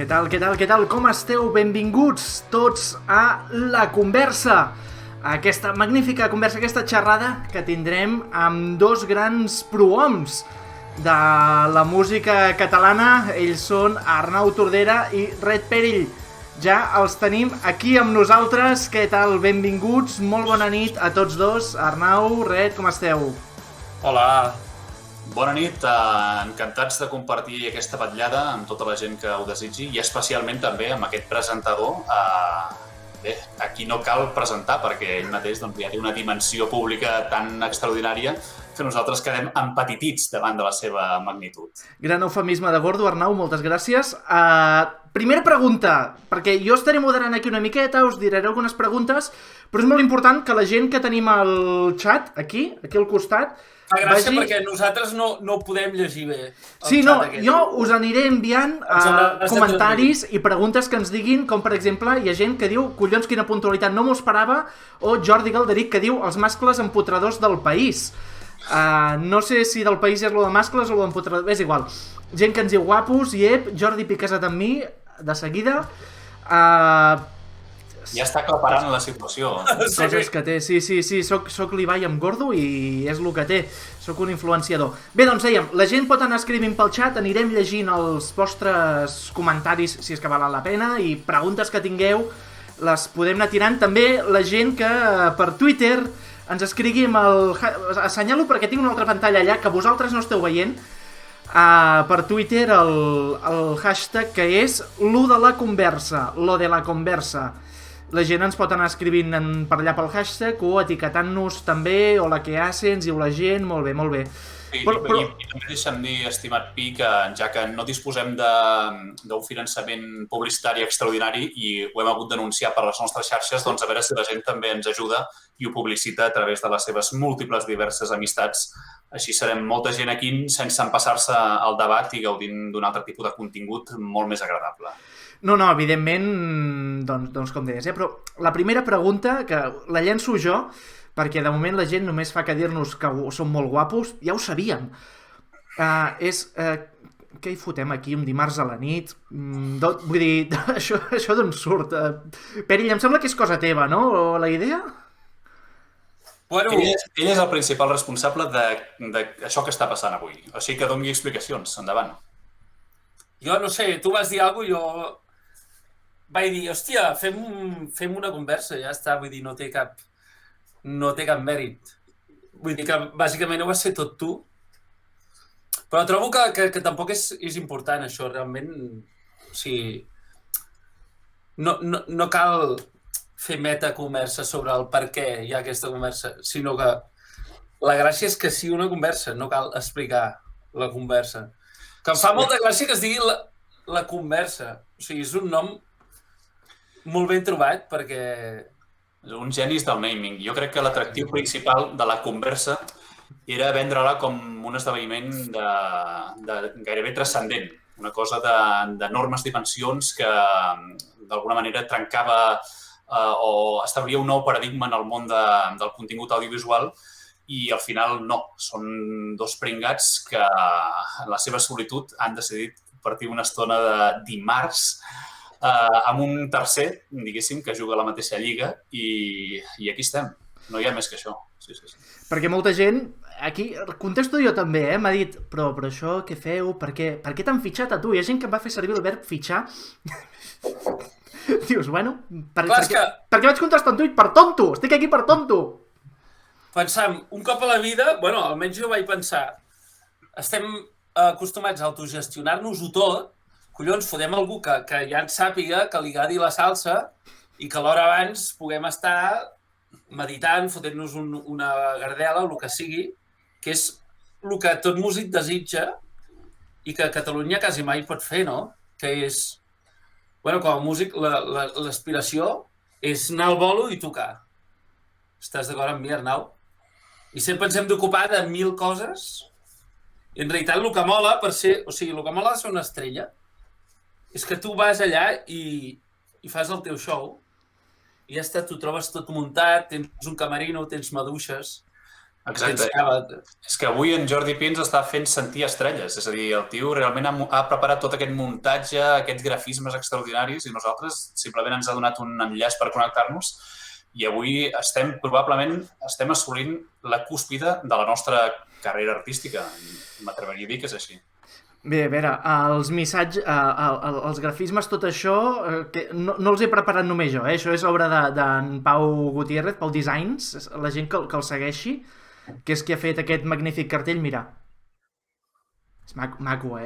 Què tal, què tal, què tal? Com esteu? Benvinguts tots a La Conversa. Aquesta magnífica conversa, aquesta xerrada que tindrem amb dos grans prohoms de la música catalana. Ells són Arnau Tordera i Red Perill. Ja els tenim aquí amb nosaltres. Què tal? Benvinguts, molt bona nit a tots dos. Arnau, Red, com esteu? Hola, bona nit. Encantats de compartir aquesta vetllada amb tota la gent que ho desitgi i especialment també amb aquest presentador. Bé, aquí no cal presentar perquè ell mateix ja té una dimensió pública tan extraordinària que nosaltres quedem empetitits davant de la seva magnitud. Gran eufemisme de gordo, Arnau, moltes gràcies. Primera pregunta, perquè jo estaré moderant aquí una miqueta, us diré algunes preguntes, però és molt important que la gent que tenim al xat, aquí al costat... Fa gràcia perquè nosaltres no podem llegir bé. Sí, no, jo us aniré enviant comentaris i preguntes que ens diguin, com per exemple, hi ha gent que diu collons, quina puntualitat, no m'ho esperava, o Jordi Galderic que diu els mascles empotradors del país. No sé si del país és lo de mascles o lo d'empotradors, és igual. Gent que ens diu guapos, iep, Jordi Picassat amb mi, de seguida. Ja està aclaparant la situació. Coses que té, sí, soc l'Ibai amb gordo i és el que té, soc un influenciador. Bé, doncs dèiem, la gent pot anar escrivint pel xat, anirem llegint els vostres comentaris si és que valen la pena i preguntes que tingueu les podem anar tirant. També la gent que per Twitter ens escrigui amb el... Assenyalo perquè tinc una altra pantalla allà que vosaltres no esteu veient. Per Twitter el hashtag que és lo de la conversa, lo de la conversa. La gent ens pot anar escrivint per allà pel hashtag o etiquetant-nos també, o la que hace, ens diu la gent, molt bé, molt bé. Sí, però... I també deixa'm dir, estimat Pi, que ja que no disposem d'un finançament publicitari extraordinari i ho hem hagut d'anunciar per les nostres xarxes, doncs a veure si la gent també ens ajuda i ho publicita a través de les seves múltiples diverses amistats. Així serem molta gent aquí sense empassar-se al debat i gaudint d'un altre tipus de contingut molt més agradable. No, evidentment, doncs com deies, però la primera pregunta, que la llenço jo, perquè de moment la gent només fa que dir-nos que som molt guapos, ja ho sabíem, és què hi fotem aquí un dimarts a la nit? Vull dir, això d'on surt? Perill, em sembla que és cosa teva, no, la idea? Bueno, ell és el principal responsable d'això que està passant avui, o sigui que doni explicacions, endavant. Jo no sé, tu vas dir alguna cosa, jo vaig dir, hòstia, fem una conversa, ja està, vull dir, no té cap mèrit. Vull dir que bàsicament ho vas ser tot tu, però trobo que tampoc és important això, realment, o sigui, no cal fer metaconversa sobre el per què hi ha aquesta conversa, sinó que la gràcia és que sigui una conversa, no cal explicar la conversa. Que em fa molta gràcia que es digui la conversa, o sigui, és un nom molt ben trobat perquè... Uns genis del naming. Jo crec que l'atractiu principal de la conversa era vendre-la com un esdeveniment de gairebé transcendent, una cosa d'enormes dimensions que d'alguna manera trencava o establia un nou paradigma en el món del contingut audiovisual i al final no, són dos pringats que en la seva solitud han decidit partir una estona de dimarts amb un tercer, diguéssim, que juga a la mateixa lliga i aquí estem. No hi ha més que això. Sí. Perquè molta gent, aquí, contesto jo també, m'ha dit, però això què feu? Per què t'han fitxat a tu? Hi ha gent que em va fer servir el verb fitxar. Dius, bueno, per què vaig contestar un tuit? Per tonto! Estic aquí per tonto! Pensam, un cop a la vida, bueno, almenys jo vaig pensar, estem acostumats a autogestionar-nos-ho tot, collons, fotem algú que ja ens sàpiga, que li agradi la salsa i que l'hora abans puguem estar meditant, fotent-nos una gardela, el que sigui, que és el que tot músic desitja i que Catalunya quasi mai pot fer, no? Que és, bueno, com a músic, l'aspiració és anar al bolo i tocar. Estàs d'acord amb mi, Arnau? I sempre ens hem d'ocupar de 1000 coses i en realitat el que mola per ser... O sigui, el que mola de ser una estrella és que tu vas allà i fas el teu show i ja està, t'ho trobes tot muntat, tens un camerino, tens maduixes, Exacte. És que avui en Jordi Pins està fent sentir estrelles. És a dir, el tio realment ha preparat tot aquest muntatge, aquests grafismes extraordinaris i nosaltres simplement ens ha donat un enllaç per connectar-nos i avui probablement estem assolint la cúspide de la nostra carrera artística. M'atreveria a dir que és així. Bé, a veure, els missatges, els grafismes, tot això, no els he preparat només jo, Això és obra d'en Pau Gutiérrez, Pau Designs, la gent que el segueixi, que és qui ha fet aquest magnífic cartell, mira. És maco, Maco,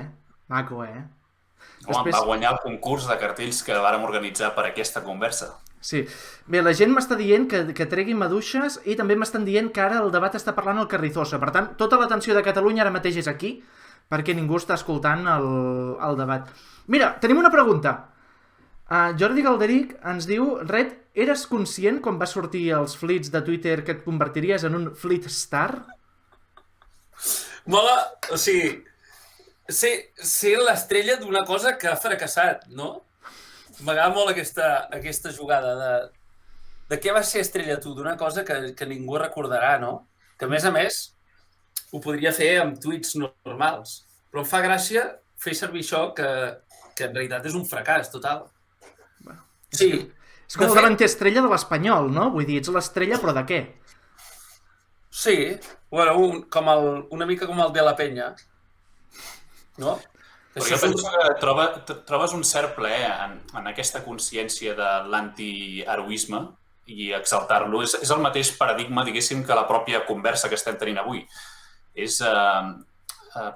Després... Va guanyar el concurs de cartells que vàrem organitzar per aquesta conversa. Sí. Bé, la gent m'està dient que tregui maduixes i també m'estan dient que ara el debat està parlant el Carrizosa. Per tant, tota l'atenció de Catalunya ara mateix és aquí, perquè ningú està escoltant el debat. Mira, tenim una pregunta. Jordi Galderic ens diu: Red, eres conscient quan va sortir els fleets de Twitter que et convertiries en un fleet star? Mola, o sigui, ser l'estrella d'una cosa que ha fracassat, no? M'agrada molt aquesta jugada de què vas ser estrella tu, d'una cosa que ningú recordarà, no? Que a més ho podria fer amb tuits normals, però em fa gràcia fer servir això que en realitat és un fracàs total. Sí. És com el davanter estrella de l'Espanyol, no? Vull dir, ets l'estrella, però de què? Sí, bueno, una mica com el de la Penya, no? Però jo penso que trobes un cert plaer en aquesta consciència de l'antiheroisme i exaltar-lo. És el mateix paradigma, diguéssim, que la pròpia conversa que estem tenint avui. És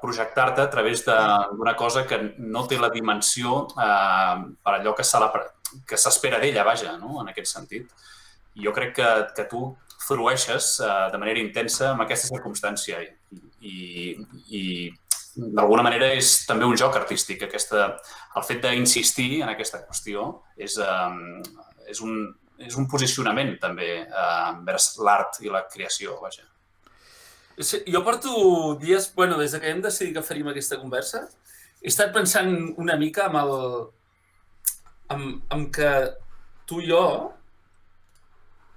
projectar-te a través d'una cosa que no té la dimensió per allò que s'espera d'ella, vaja, no? En aquest sentit. I jo crec que tu frueixes de manera intensa amb aquesta circumstància i d'alguna manera és també un joc artístic. El fet d'insistir en aquesta qüestió és un posicionament també vers l'art i la creació, vaja. Jo porto dies, des que hem decidit que faríem aquesta conversa, he estat pensant una mica amb que tu i jo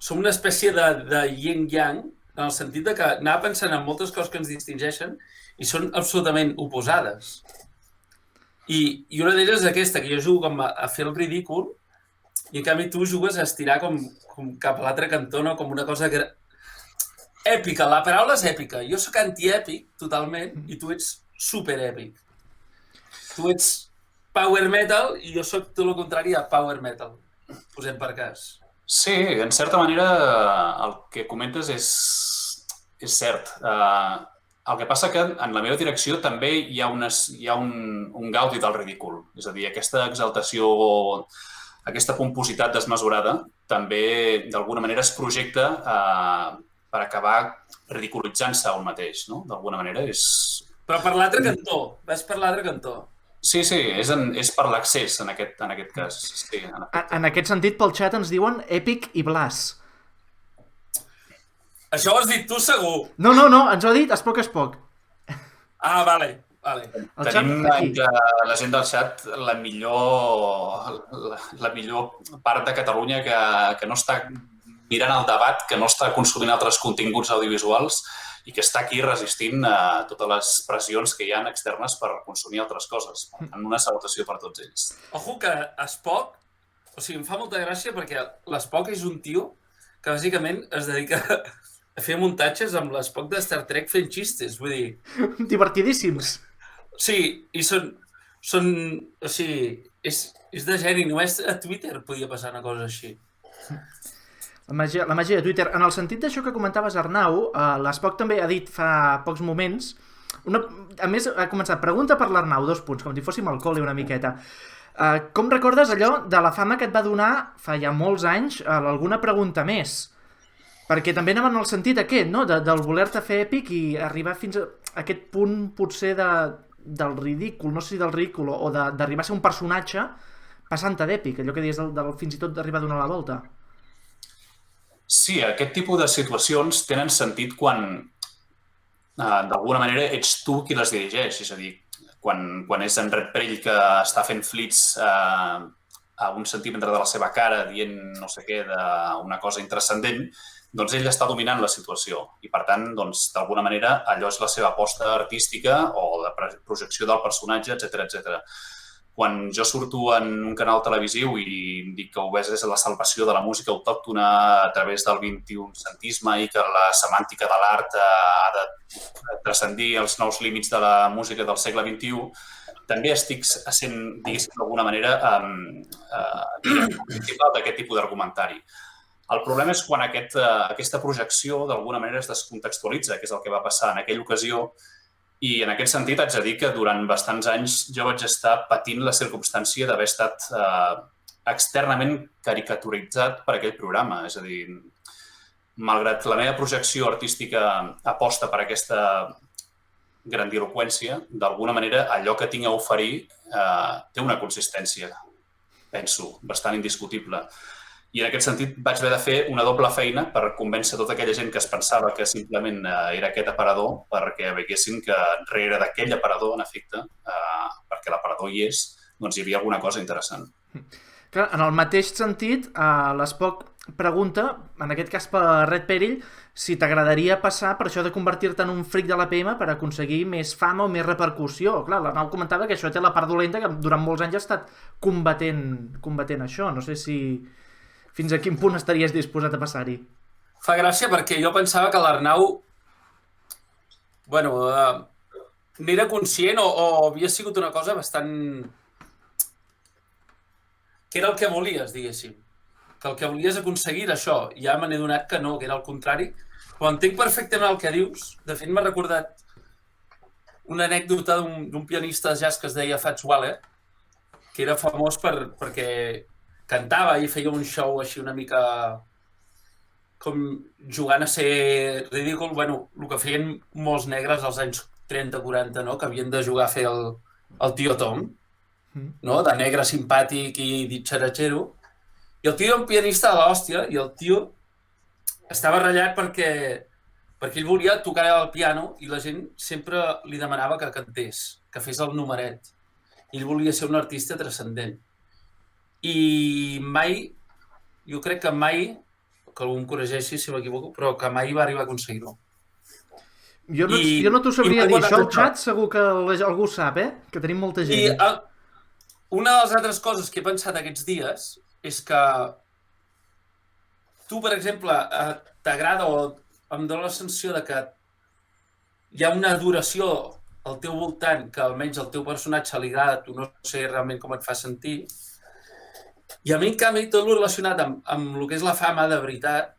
som una espècie de yin-yang, en el sentit que anava pensant en moltes coses que ens distingeixen i són absolutament oposades. I una d'elles és aquesta, que jo jugo a fer el ridícul i en canvi tu jugues a estirar com cap a l'altre cantó, no? Com una cosa èpica. La paraula és èpica. Jo sóc antièpic totalment i tu ets superèpic. Tu ets power metal i jo sóc tot el contrari a power metal. Posem per cas. Sí, en certa manera el que comentes és cert. El que passa que en la meva direcció també hi ha un gaudi del ridícul. És a dir, aquesta exaltació, aquesta pompositat desmesurada també d'alguna manera es projecta per acabar ridiculitzant-se a un mateix, no? D'alguna manera és... Però per l'altre cantó, vas per l'altre cantó. Sí, és per l'accés en aquest cas. Sí, en aquest sentit, pel xat ens diuen Èpic i Blas. Això ho has dit tu, segur. No, ens ho ha dit Espoc Espoc. Ah, vale. Tenim entre la gent del xat la millor part de Catalunya que no està mirant el debat, que no està consumint altres continguts audiovisuals i que està aquí resistint a totes les pressions que hi ha externes per consumir altres coses. En una salutació per tots ells. Ojo que Spock, em fa molta gràcia perquè l'Spock és un tio que bàsicament es dedica a fer muntatges amb l'Spock de Star Trek fent xistes, vull dir... Divertidíssims. Sí, i són... O sigui, és de geni, només a Twitter podia passar una cosa així. La màgia de Twitter. En el sentit d'això que comentaves, Arnau, l'Spock també ha dit fa pocs moments... A més, ha començat pregunta per l'Arnau, 2 punts, com si fóssim al col·le una miqueta. Com recordes allò de la fama que et va donar fa ja molts anys alguna pregunta més? Perquè també anava en el sentit aquest, no? Del voler-te fer èpic i arribar fins a aquest punt potser del ridícul, no sé si del ridícul, o d'arribar a ser un personatge passant-te d'èpic, allò que dius fins i tot d'arribar a donar la volta. Sí, aquest tipus de situacions tenen sentit quan d'alguna manera ets tu qui les dirigeix, és a dir, quan és en Red Perill que està fent flits a un centímetre de la seva cara dient no sé què d'una cosa intranscendent, doncs ell està dominant la situació i, per tant, doncs, d'alguna manera, allò és la seva aposta artística o de projecció del personatge, etc. Quan jo surto en un canal televisiu i dic que Obès és la salvació de la música autòctona a través del 21centisme i que la semàntica de l'art ha de transcendir els nous límits de la música del segle XXI, també estic sent, diguéssim, d'alguna manera, principal d'aquest tipus d'argumentari. El problema és quan aquesta projecció d'alguna manera es descontextualitza, que és el que va passar en aquella ocasió, i en aquest sentit haig de dir que durant bastants anys jo vaig estar patint la circumstància d'haver estat externament caricaturitzat per aquell programa. És a dir, malgrat la meva projecció artística aposta per aquesta grandiloqüència, d'alguna manera allò que tinc a oferir té una consistència, penso, bastant indiscutible. I en aquest sentit vaig haver de fer una doble feina per convèncer tota aquella gent que es pensava que simplement era aquest aparador perquè veiessin que darrere d'aquell aparador, en efecte, perquè l'aparador hi és, doncs hi havia alguna cosa interessant. Clar, en el mateix sentit, l'Spock pregunta, en aquest cas per Red Peril, si t'agradaria passar per això de convertir-te en un fric de l'APM per aconseguir més fama o més repercussió. Clar, l'Arnau comentava que això té la part dolenta, que durant molts anys ha estat combatent això. No sé si fins a quin punt estaries disposat a passar-hi. Fa gràcia perquè jo pensava que l'Arnau n'era conscient o havia sigut una cosa bastant... que era el que volies, diguéssim. Que el que volies aconseguir era això. Ja me n'he donat que no, que era el contrari. Però entenc perfectament el que dius. De fet, m'ha recordat una anècdota d'un pianista de jazz que es deia Fats Waller, que era famós perquè cantava i feia un show així una mica com jugant a ser ridícul. Bueno, el que feien molts negres als anys 30-40, no? Que havien de jugar a fer el tio Tom, no? De negre simpàtic i ditxeratxero. I el tio era un pianista de l'hòstia i el tio estava ratllat perquè ell volia tocar el piano i la gent sempre li demanava que cantés, que fes el numeret. Ell volia ser un artista transcendent. I mai, jo crec que mai, que algú em corregeixi si m'equivoco, però que mai va arribar a aconseguir-ho. Jo no t'ho sabria dir, això al xat segur que algú sap, que tenim molta gent. I una de les altres coses que he pensat aquests dies és que tu, per exemple, t'agrada o em dóna la sensació de que hi ha una adoració al teu voltant que almenys el teu personatge li agrada, tu no sé realment com et fa sentir. I a mi, en canvi, tot el relacionat amb el que és la fama de veritat,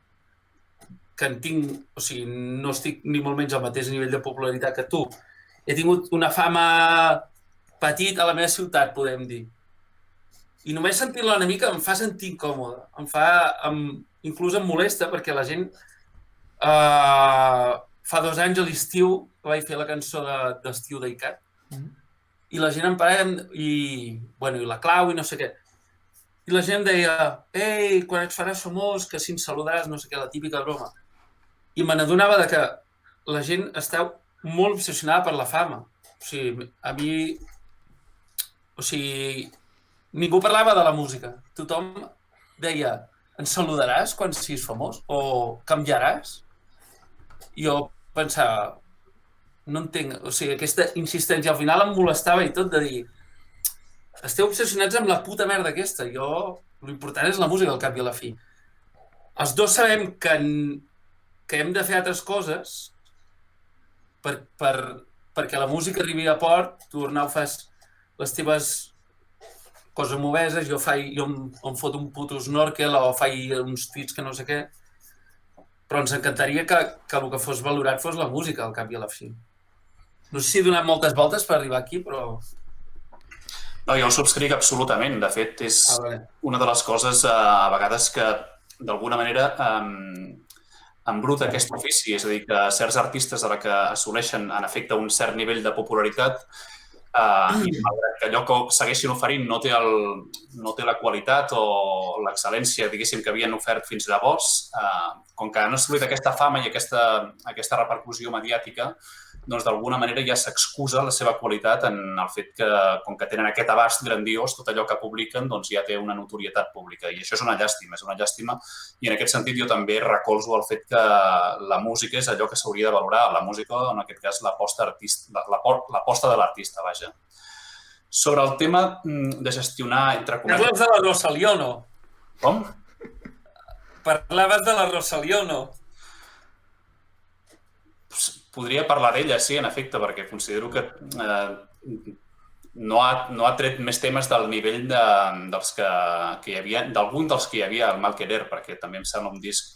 que en tinc, o sigui, no estic ni molt menys al mateix nivell de popularitat que tu. He tingut una fama petita a la meva ciutat, podem dir. I només sentir-la una mica em fa sentir incòmode. Inclús em molesta perquè la gent... fa 2 anys a l'estiu vaig fer la cançó d'estiu d'Icat. I la gent em parava i la clau i no sé què. I la gent deia, ei, quan et faràs famós, que si ens saludaràs, no sé què, la típica broma. I me n'adonava que la gent està molt obsessionada per la fama. O sigui, a mi... O sigui, ningú parlava de la música. Tothom deia, ens saludaràs quan siguis famós? O canviaràs? I jo pensava, no entenc, o sigui, aquesta insistència al final em molestava i tot de dir esteu obsessionats amb la puta merda aquesta. L'important és la música al cap i a la fi. Els dos sabem que hem de fer altres coses perquè la música arribi a port, tu, Arnau, fas les teves coses moveses, jo em foto un puto snorkel o faig uns tuits que no sé què, però ens encantaria que el que fos valorat fos la música al cap i a la fi. No sé si he donat moltes voltes per arribar aquí, però... No, jo el subscric absolutament. De fet, és una de les coses a vegades que d'alguna manera embruta aquest ofici. És a dir, que certs artistes a la que assoleixen en efecte un cert nivell de popularitat i malgrat que allò que segueixin oferint no té la qualitat o l'excel·lència, diguéssim, que havien ofert fins llavors, com que han assolit aquesta fama i aquesta repercussió mediàtica, doncs d'alguna manera ja s'excusa la seva qualitat en el fet que, com que tenen aquest abast grandiós, tot allò que publiquen doncs ja té una notorietat pública. I això és una llàstima. I en aquest sentit jo també recolzo el fet que la música és allò que s'hauria de valorar. La música, en aquest cas, l'aposta de l'artista, vaja. Sobre el tema de gestionar, entre cometes... Parles de la Rosaliono. Com? Parlaves de la Rosaliono. Podria parlar d'ella, sí, en efecte, perquè considero que no ha tret més temes del nivell d'algun dels que hi havia al Malquerer, perquè també em sembla un disc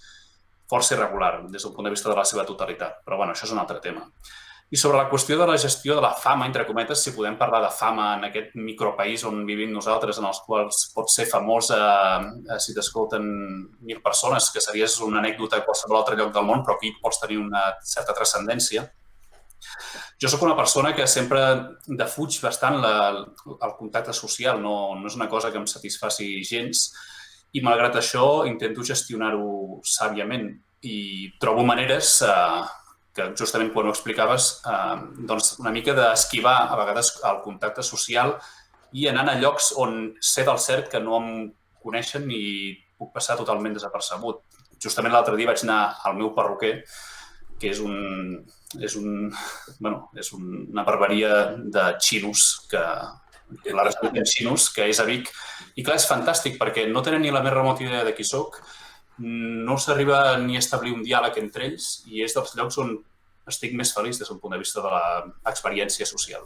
força irregular des del punt de vista de la seva totalitat. Però, bueno, això és un altre tema. I sobre la qüestió de la gestió de la fama, entre cometes, si podem parlar de fama en aquest micropaís on vivim nosaltres, en els quals pot ser famós si t'escolten 1.000 persones, que series una anècdota a qualsevol altre lloc del món, però aquí pots tenir una certa transcendència. Jo sóc una persona que sempre defuig bastant el contacte social, no és una cosa que em satisfaci gens, i malgrat això intento gestionar-ho sàviament i trobo maneres que justament quan ho explicaves, doncs una mica d'esquivar a vegades el contacte social i anant a llocs on sé del cert que no em coneixen i puc passar totalment desapercebut. Justament l'altre dia vaig anar al meu perruquer, que és una barbaria de xinos, la regió xinos, que és a Vic. I clar, és fantàstic perquè no tenen ni la més remota idea de qui soc, no s'arriba ni a establir un diàleg entre ells i és dels llocs on estic més feliç des del punt de vista de l'experiència social.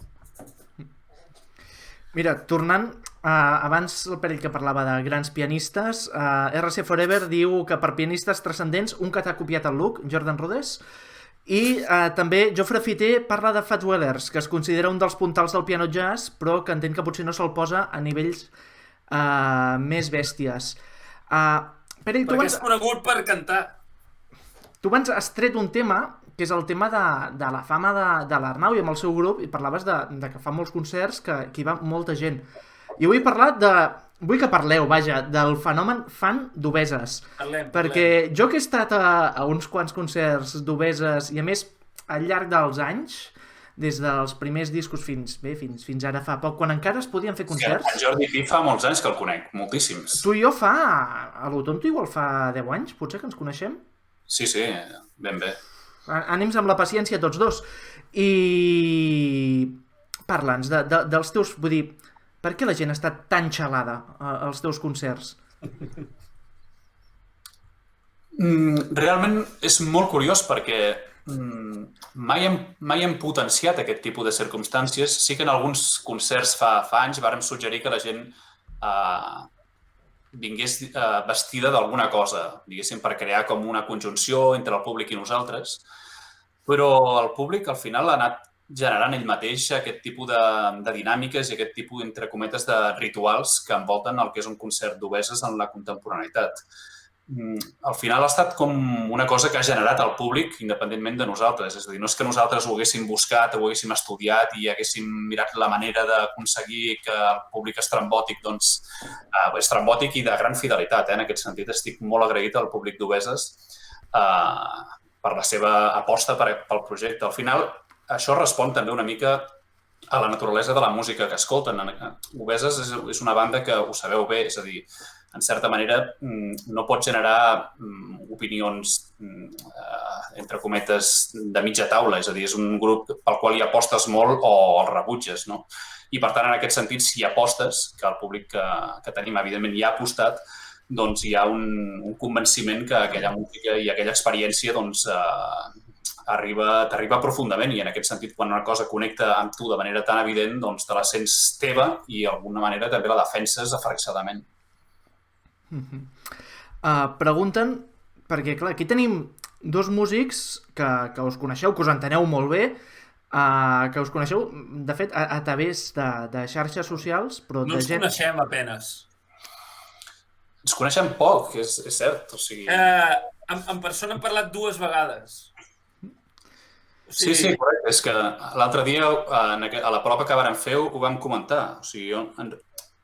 Mira, tornant, abans el Perill que parlava de grans pianistes, RC Forever diu que per pianistes transcendents, un que t'ha copiat el look, Jordan Rudess, i també Jofre Fiter parla de Fats Wellers, que es considera un dels puntals del piano jazz, però que entén que potser no se'l posa a nivells més bèsties. Perill, perquè és conegut per cantar. Tu abans has tret un tema, que és el tema de la fama de l'Arnau i amb el seu grup, i parlaves de que fa molts concerts, que hi va molta gent. I vull que parleu, vaja, del fenomen fan d'Obeses. Perquè jo que he estat a uns quants concerts d'Obeses, i a més, al llarg dels anys, des dels primers discos fins ara fa poc, quan encara es podien fer concerts... Sí, en Jordi Pi fa molts anys que el conec, moltíssims. Tu i jo a lo tonto igual fa 10 anys, potser que ens coneixem? Sí, ben bé. Ànims amb la paciència tots dos. I parla'ns dels teus... Vull dir, per què la gent està tan xalada als teus concerts? Realment és molt curiós perquè mai hem potenciat aquest tipus de circumstàncies. Sí que en alguns concerts fa anys vàrem suggerir que la gent vingués vestida d'alguna cosa, diguéssim, per crear com una conjunció entre el públic i nosaltres, però el públic al final ha anat generant ell mateix aquest tipus de dinàmiques i aquest tipus, entre cometes, de rituals que envolten el que és un concert d'Obeses en la contemporaneïtat. Al final ha estat com una cosa que ha generat el públic independentment de nosaltres. És a dir, no és que nosaltres ho haguéssim buscat, ho haguéssim estudiat i haguéssim mirat la manera d'aconseguir que el públic estrambòtic, doncs, estrambòtic i de gran fidelitat. En aquest sentit, estic molt agraït al públic d'Obeses per la seva aposta pel projecte. Al final, això respon també una mica a la naturalesa de la música que escolten. Obeses és una banda que ho sabeu bé, és a dir, en certa manera, no pot generar opinions, entre cometes, de mitja taula. És a dir, és un grup pel qual hi apostes molt o el rebutges, no? I, per tant, en aquest sentit, si hi apostes, que el públic que tenim, evidentment, hi ha apostat, doncs hi ha un convenciment que aquella música i aquella experiència t'arriba profundament i, en aquest sentit, quan una cosa connecta amb tu de manera tan evident, doncs te la sents teva i, d'alguna manera, també la defenses aferrissadament. Pregunten, perquè clar, aquí tenim dos músics que us coneixeu, que us enteneu molt bé, que us coneixeu, de fet, a través de xarxes socials, però no ens coneixem apenes. Ens coneixem poc, és cert. O sigui... En persona hem parlat 2 vegades. Sí, correcte. És que l'altre dia, a la prova que vàrem fer, ho vam comentar. O sigui,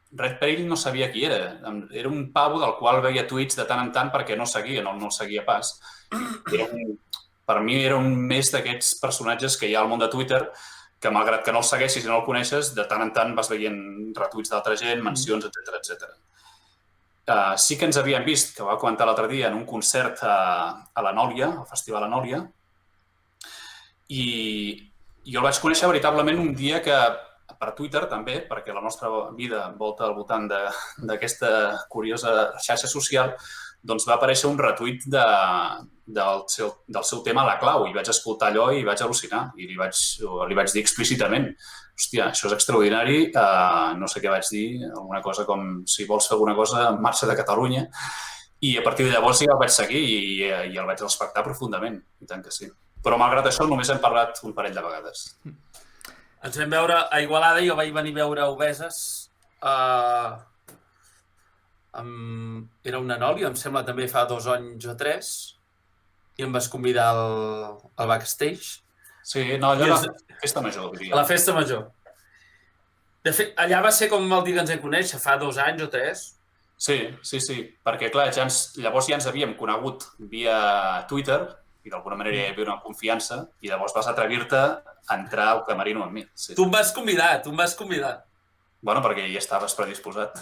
Red Perill no sabia qui era. Era un pavo del qual veia tuits de tant en tant perquè no seguia, no el seguia pas. Era per mi era un més d'aquests personatges que hi ha al món de Twitter que, malgrat que no el segueixis i no el coneixes, de tant en tant vas veient retuits d'altra gent, mencions, etc. Sí que ens havíem vist, que ho va comentar l'altre dia, en un concert a la Nòlia, al Festival Anòlia, i jo el vaig conèixer veritablement un dia que, per Twitter també, perquè la nostra vida volta al voltant d'aquesta curiosa xarxa social, doncs va aparèixer un retuit del seu tema La Clau, i vaig escoltar allò i vaig al·lucinar, i li vaig dir explícitament: hòstia, això és extraordinari, no sé què vaig dir, alguna cosa com: si vols fer alguna cosa, marxa de Catalunya. I a partir de llavors ja el vaig seguir i el vaig respectar profundament, i tant que sí. Però malgrat això només hem parlat un parell de vegades. Ens vam veure a Igualada, jo vaig venir a veure Obeses. Era una Nòlia, em sembla també fa 2 anys o 3, i em vas convidar al backstage. Sí, no, allò era la festa major, diria. A la festa major. De fet, allà va ser com el dia que ens vam conèixer, fa 2 anys o 3. Sí, perquè clar, llavors ja ens havíem conegut via Twitter i d'alguna manera hi havia una confiança i llavors vas atrevir-te a entrar al camerino amb mi. Sí. Tu em vas convidar. Bueno, perquè hi estaves predisposat.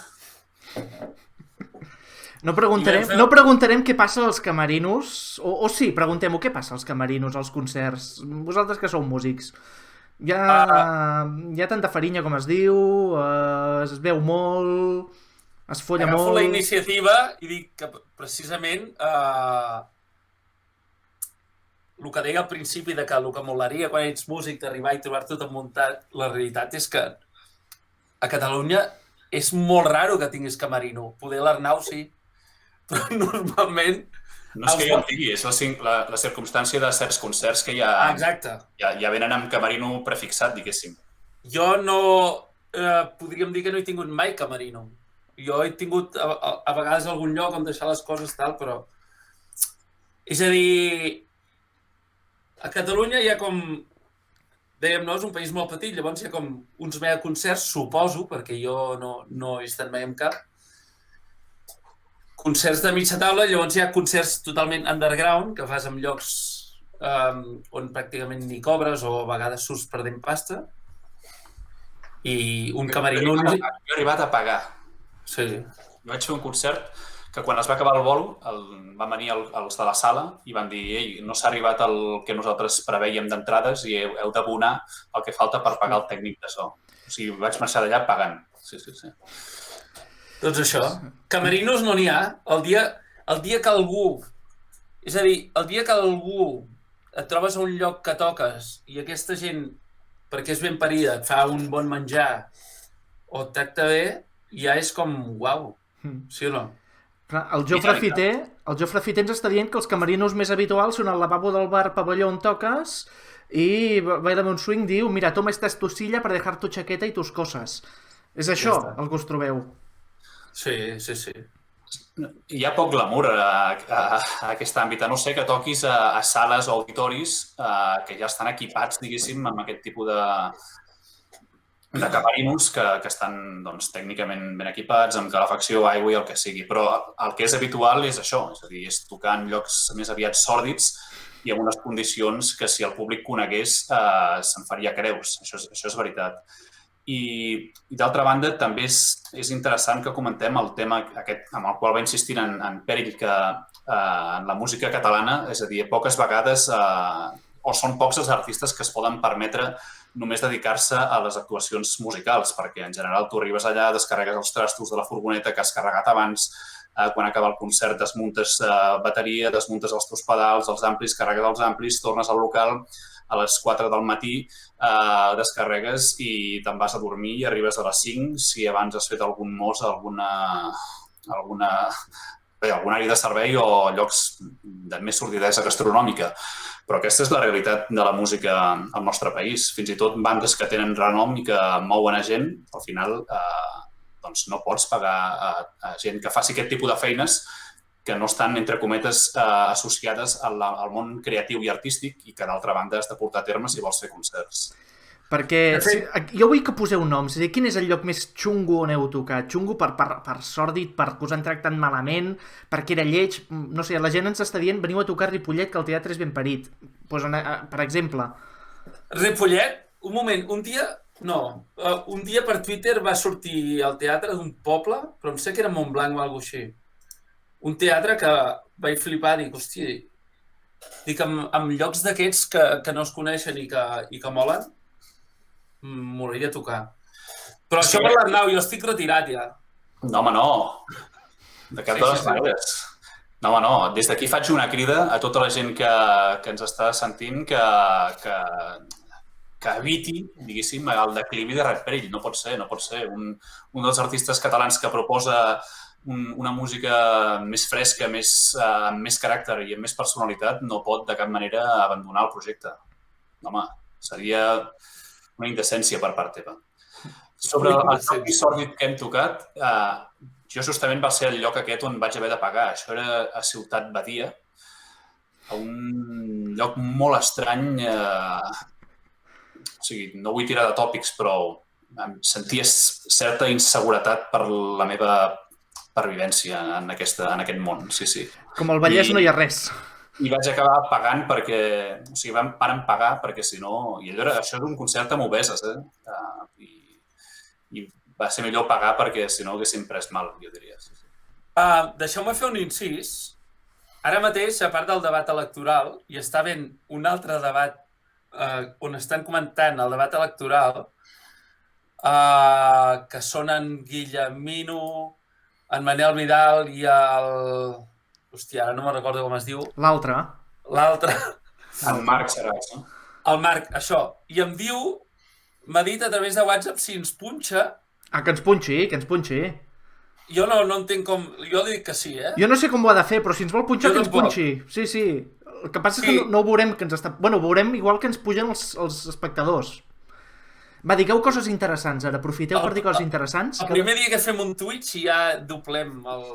No preguntarem què passa als camerinos, o sí, preguntem-ho, què passa als camerinos, als concerts? Vosaltres que sou músics. Hi ha tanta farinya, com es diu, es veu molt, es folla molt... Agafo la iniciativa i dic que precisament el que deia al principi de que el que molaria quan ets músic d'arribar i trobar-te tot muntat, la realitat és que a Catalunya és molt raro que tinguis camerino. Poder l'Arnau sí, però normalment... No és que jo en tingui, és la circumstància de certs concerts que ja venen amb camerino prefixat, diguéssim. Jo no... podríem dir que no he tingut mai camerino. Jo he tingut a vegades algun lloc on deixar les coses tal, però... És a dir... A Catalunya hi ha com... Dèiem, no? És un país molt petit, llavors hi ha com uns megaconcerts, suposo, perquè jo no he estat mai en cap. Concerts de mitja taula, llavors hi ha concerts totalment underground, que fas en llocs on pràcticament ni cobres o a vegades surts perdent pasta. I un camerino... Jo he arribat a pagar. Sí. Jo vaig fer un concert que quan es va acabar el bolo van venir els de la sala i van dir: ei, no s'ha arribat el que nosaltres preveiem d'entrades i heu d'abonar el que falta per pagar el tècnic de so. O sigui, vaig marxar d'allà pagant. Sí. Doncs això. Camerinos no n'hi ha. El dia que algú... És a dir, el dia que algú et trobes a un lloc que toques i aquesta gent, perquè és ben parida, et fa un bon menjar o et tracta bé, ja és com uau. Sí o no? El Jofre Fiter ens està dient que els camerinos més habituals són el lavabo del bar pavelló on toques i Bailame un Swing diu: mira, toma esta estosilla para dejar tu chaqueta y tus cosas. És això el que us trobeu. Sí. Hi ha poc glamour a aquest àmbit, a no ser que toquis a sales o auditoris que ja estan equipats, diguéssim, amb aquest tipus de camerinos que estan doncs, tècnicament ben equipats, amb calefacció, aigua i el que sigui. Però el que és habitual és això, és a dir, és tocar en llocs més aviat sòrdids i en unes condicions que si el públic conegués se'n faria creus. Això és veritat. I d'altra banda, també és interessant que comentem el tema aquest amb el qual va insistir en Perill, que en la música catalana, és a dir, poques vegades o són pocs els artistes que es poden permetre només dedicar-se a les actuacions musicals, perquè en general tu arribes allà, descarregues els trastos de la furgoneta que has carregat abans, quan acaba el concert desmuntes bateria, desmuntes els teus pedals, els amplis, carregues els amplis, tornes al local a les 4 del matí, descarregues i te'n vas a dormir i arribes a les 5 si abans has fet algun mos, algun àrea de servei o llocs de més sordidesa gastronòmica. Però aquesta és la realitat de la música al nostre país. Fins i tot bandes que tenen renom i que mouen a gent, al final doncs no pots pagar a gent que faci aquest tipus de feines que no estan, entre cometes, associades al món creatiu i artístic i que, d'altra banda, has de portar a terme si vols fer concerts. Perquè jo vull que poseu noms, és a dir, quin és el lloc més xungo on heu tocat? Xungo per sòrdid, per que us han tractat malament, perquè era lleig, no sé, la gent ens està dient veniu a tocar Ripollet que el teatre és ben parit. Pues, per exemple. Ripollet, un moment, un dia per Twitter va sortir el teatre d'un poble, però em sé que era Montblanc o alguna cosa així. Un teatre que vaig flipar, dic, hòstia, dic, amb llocs d'aquests que no es coneixen i que molen, m'hauria de tocar. Però això per l'Arnau, jo estic retirat ja. No, home, no. De cap de les maneres. No, home, no. Des d'aquí faig una crida a tota la gent que ens està sentint que eviti, diguéssim, el declivi de Red Perill. No pot ser. Un dels artistes catalans que proposa una música més fresca, amb més caràcter i amb més personalitat no pot de cap manera abandonar el projecte. Home, seria una indecència per part teva. Sobre el toc sòrdid que hem tocat, jo justament va ser el lloc aquest on vaig haver de pagar. Això era a Ciutat Badia, a un lloc molt estrany. O sigui, no vull tirar de tòpics, però em sentia certa inseguretat per la meva pervivència en aquest món, sí. Com al Vallès no hi ha res. I vaig acabar pagant perquè... O sigui, vam pagar perquè si no... I això era un concert amb obeses, I va ser millor pagar perquè si no haguéssim pres mal, jo diria. Deixeu-me fer un incís. Ara mateix, a part del debat electoral, hi està havent un altre debat on estan comentant el debat electoral que són en Guillemino, en Manel Vidal i el... Hòstia, ara no me'n recordo com es diu. L'altre. El Marc serà, no? El Marc, això. I em diu, m'ha dit a través de WhatsApp si ens punxa. Que ens punxi. Jo no entenc com... Jo li dic que sí, Jo no sé com ho ha de fer, però si ens vol punxar, que ens punxi. Sí. El que passa és que no ho veurem que ens està... Bueno, veurem igual que ens pugen els espectadors. Va, digueu coses interessants, ara. Aprofiteu per dir coses interessants. El primer dia que fem un Twitch i ja doblem el...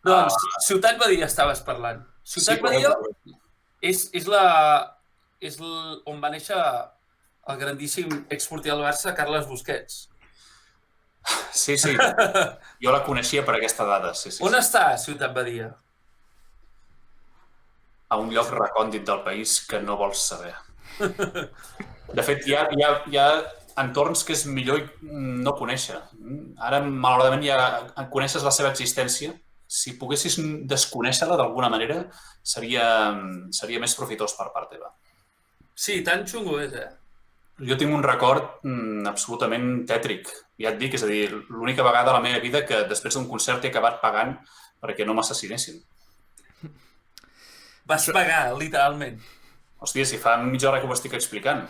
Doncs, Ciutat Badia estaves parlant. Ciutat Badia és on va néixer el grandíssim exporter del Barça, Carles Busquets. Sí. Jo la coneixia per aquesta dada, sí. On està Ciutat Badia? A un lloc recòndit del país que no vols saber. De fet, hi ha entorns que és millor no conèixer. Ara, malauradament, ja coneixes la seva existència. Si poguessis desconèixer-la d'alguna manera, seria més profitós per part teva. Sí, tan xungo és, Jo tinc un record absolutament tètric. Ja et dic, és a dir, l'única vegada a la meva vida que després d'un concert he acabat pagant perquè no m'assassinessin. Vas pagar, literalment. Hòstia, si fa mitja hora que ho estic explicant.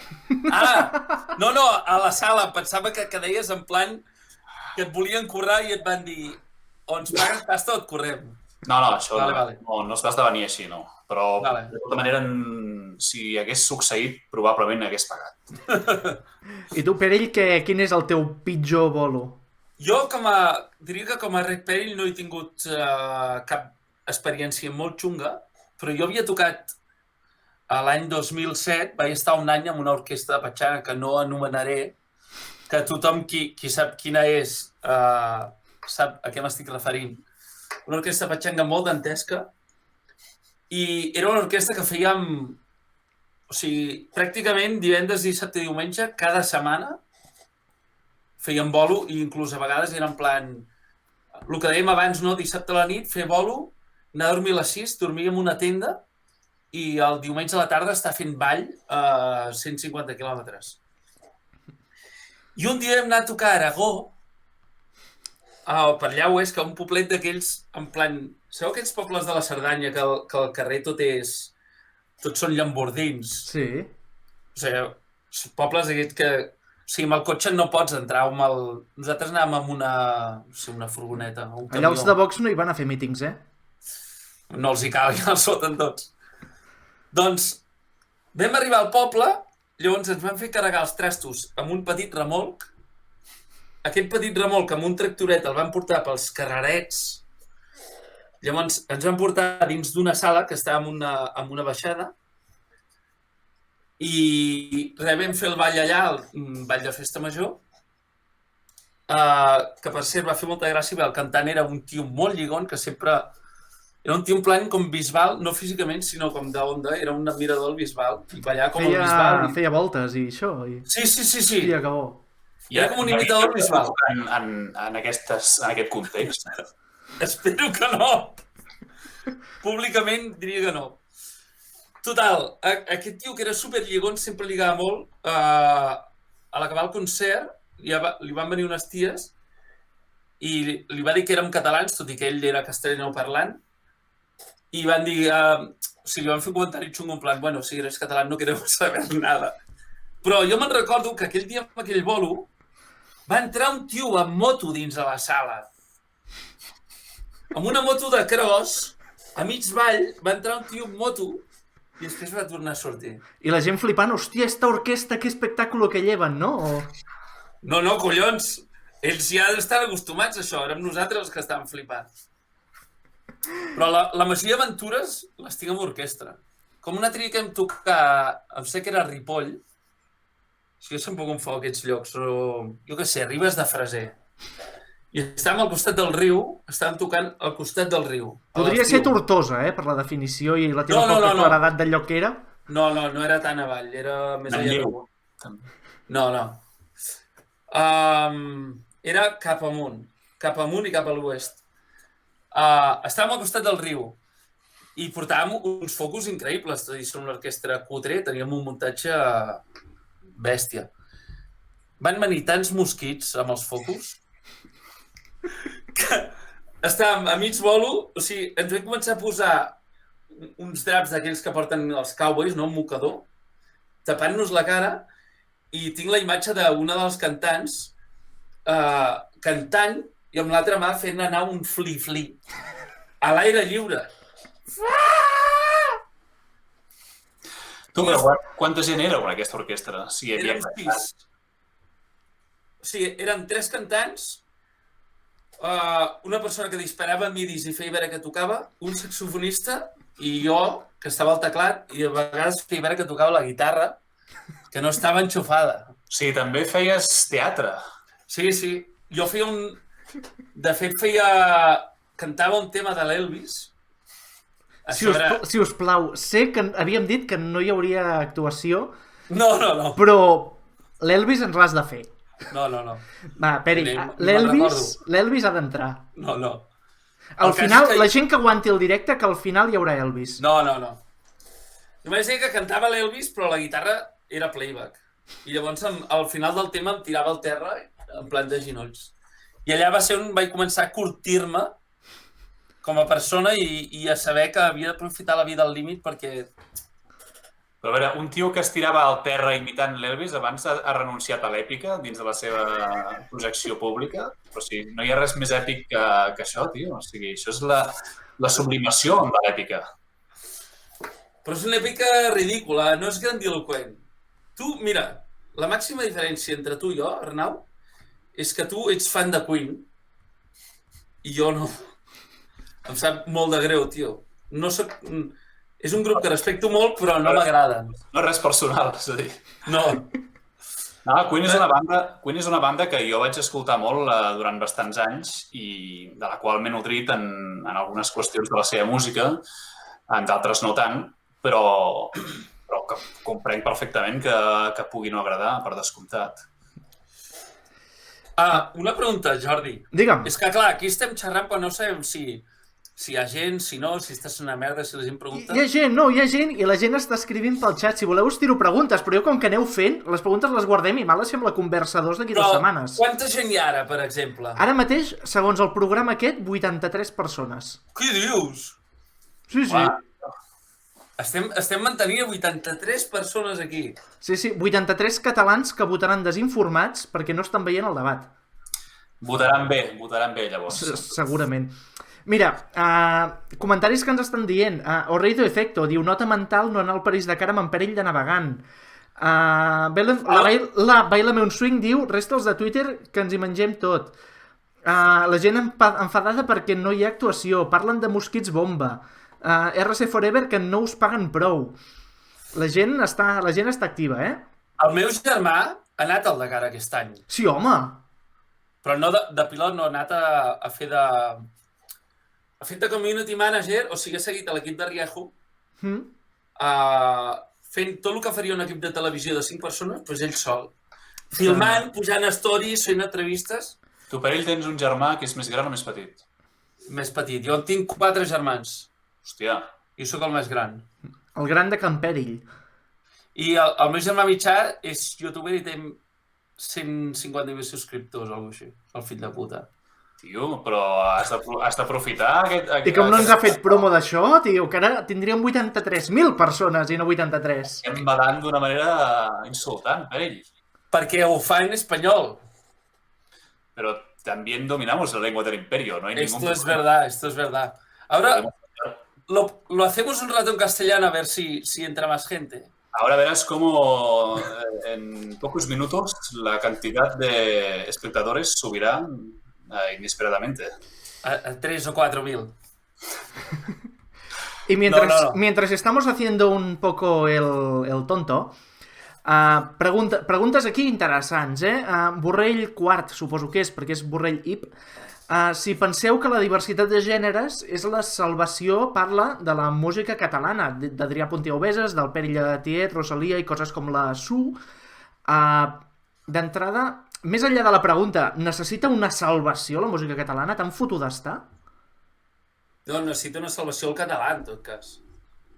No, a la sala. Pensava que deies en plan que et volien currar i et van dir o ens pagues pasta o et correm. No, això vale. No es va esdevenir així, no. Però, de tota manera, si hagués succeït, probablement hagués pagat. I tu, Perill, quin és el teu pitjor bolo? Jo, diria que com a Red Perill no he tingut cap experiència molt xunga, però jo havia tocat l'any 2007, vaig estar un any amb una orquestra de Patxanga que no anomenaré, que tothom qui sap quina és sap a què m'estic referint. Una orquestra de Patxanga molt dantesca i era una orquestra que fèiem, o sigui, pràcticament divendres, dissabte i diumenge, cada setmana fèiem bolo i inclús a vegades era en plan, el que dèiem abans, no, dissabte a la nit, fer bolo, anar a dormir a les 6, dormir en una tenda i el diumenge a la tarda estar fent ball a 150 quilòmetres. I un dia hem anat a tocar a Aragó, per allà ho és, que un poblet d'aquells, en plan, sabeu aquells pobles de la Cerdanya que el carrer tots són llambordins? Sí. O sigui, pobles d'aquests que, o sigui, amb el cotxe no pots entrar, nosaltres anàvem amb una furgoneta, un camió. Allà els de Vox no hi van a fer mítings, No els hi cal, ja els foten tots. Doncs vam arribar al poble, llavors ens van fer carregar els trastos amb un petit remolc. Aquest petit remolc amb un tractoret el van portar pels carrerets. Llavors ens van portar dins d'una sala que estava en una baixada I res, vam fer el ball allà, el ball de festa major, que per cert va fer molta gràcia, el cantant era un tio molt lligon, que sempre... Era un tio en plan com Bisbal, no físicament, sinó com d'onda, era un admirador del Bisbal, i ballava com el Bisbal. Feia voltes i això. Sí. Hòstia, que bo. Era com un imitador del Bisbal. En aquest context. Espero que no. Públicament diria que no. Total, aquest tio que era superlligón sempre ligava molt. A l'acabar el concert li van venir unes ties i li va dir que érem catalans, tot i que ell era castellanoparlant, i van dir, li van fer un comentari xungo en plan, bueno, si eres català no queremos saber nada. Però jo me'n recordo que aquell dia, amb aquell bolo, va entrar un tio amb moto dins de la sala. Amb una moto de cross, a mig ball, va entrar un tio amb moto i després va tornar a sortir. I la gent flipant, hòstia, esta orquesta, que espectacle que lleven, no? No, collons! Ells ja estan acostumats a això, érem nosaltres els que estàvem flipats. Però la majoria d'aventures les tinc amb orquestra. Com una tria que em toca, em sé que era Ripoll, jo sempre confo aquests llocs, però jo què sé, Ribes de Freser. I estàvem al costat del riu, estàvem tocant al costat del riu. Podria ser Tortosa, per la definició i la teva claredat del lloc que era. No era tan avall, era més allà. No. Era cap amunt i cap a l'oest. Estàvem al costat del riu i portàvem uns focus increïbles, tot i ser una orquestra cutre, teníem un muntatge bèstia. Van venir tants mosquits amb els focus que estàvem a mig bolo, o sigui, ens vam començar a posar uns draps d'aquells que porten els cowboys, no? Un mocador, tapant-nos la cara, i tinc la imatge d'una dels cantants cantant i amb l'altra mà fent anar un fli-fli a l'aire lliure. Tu, però quanta gent éreu en aquesta orquestra? Érem 6. O sigui, eren 3 cantants, una persona que disparava midis i feia veure que tocava, un saxofonista i jo, que estava al teclat, i a vegades feia veure que tocava la guitarra, que no estava enxufada. Sí, també feies teatre. Sí. Jo feia un... De fet, cantava un tema de l'Elvis. Si us plau, sé que havíem dit que no hi hauria actuació. No. Però l'Elvis ens l'has de fer. No. Va, Peri, l'Elvis ha d'entrar. No. Al final, la gent que aguanti el directe, que al final hi haurà Elvis. No. Només deia que cantava l'Elvis, però la guitarra era playback. I llavors, al final del tema, em tirava al terra en plan de ginolls. I allà va ser on vaig començar a curtir-me com a persona i a saber que havia d'aprofitar la vida al límit perquè... Però a veure, un tio que es tirava al terra imitant l'Elvis abans ha renunciat a l'èpica dins de la seva projecció pública. Però sí, no hi ha res més èpic que això, tio. O sigui, això és la sublimació amb l'èpica. Però és una èpica ridícula, no és grandiloquent. Tu, mira, la màxima diferència entre tu i jo, Arnau, és que tu ets fan de Queen i jo no. Em sap molt de greu, tio. No soc... És un grup que respecto molt, però no m'agraden. No és res personal, és a dir. No. Queen és una banda que jo vaig escoltar molt durant bastants anys i de la qual m'he nutrit en algunes qüestions de la seva música, en d'altres no tant, però que comprenc perfectament que pugui no agradar, per descomptat. Una pregunta, Jordi. Digue'm. És que, clar, aquí estem xerrant però no sabem si hi ha gent, si no, si estàs una merda, si la gent pregunta... Hi ha gent, i la gent està escrivint pel xat. Si voleu us tiro preguntes, però jo com que aneu fent, les preguntes les guardem i mal les fem la conversadors d'aquí 2 setmanes. Però quanta gent hi ha ara, per exemple? Ara mateix, segons el programa aquest, 83 persones. Què dius? Sí. Estem mantenint 83 persones aquí. Sí, 83 catalans que votaran desinformats perquè no estan veient el debat. Votaran bé, llavors. Segurament. Mira, comentaris que ens estan dient. Orreido Efecto diu, nota mental no anar al París de cara amb en perill de navegant. La Bailame un Swing diu, resta els de Twitter que ens hi mengem tot. La gent enfadada perquè no hi ha actuació. Parlen de mosquits bomba. RC Forever que no us paguen prou. La gent està activa, eh? El meu germà ha anat al Dakar aquest any, Sí, home! però no de pilot, no, ha anat a fer de... Ha fet de community manager, o sigui, ha seguit a l'equip de Rieju, fent tot el que faria un equip de televisió de 5 persones, doncs ell sol. Filmant, pujant stories, fent entrevistes. Tu per ell tens un germà que és més gran o més petit? Més petit. Jo en tinc 4 germans. Hòstia. I sóc el més gran. El gran de Can Perill. I el meu germà mitjà és youtuber i té 150.000 subscriptors o alguna cosa així. El fill de puta. Tio, però has d'aprofitar aquest... I com no ens ha fet promo d'això, tio, que ara tindríem 83.000 persones i no 83. Estem badant d'una manera insultant per ell. Perquè ho fa en espanyol. Pero también dominamos la lengua del imperio, no hay ningún Esto es problema. verdad, esto es verdad. Ahora lo hacemos un rato en castellano a ver si entra más gente. Ahora verás cómo en pocos minutos la cantidad de espectadores subirá inesperadamente. A 3 o 4.000. Y mientras, No. mientras estamos haciendo un poco el tonto, preguntes aquí interessants, eh? Borrell quart, suposo que és, perquè és Borrell Ip. Si penseu que la diversitat de gèneres és la salvació, parla de la música catalana, d'Adrià Puntiau Veses, del Pere Lletiet, Rosalia i coses com la Su. D'entrada, més enllà de la pregunta, necessita una salvació la música catalana? Tan fotuda està? No, necessita una salvació al català, en tot cas.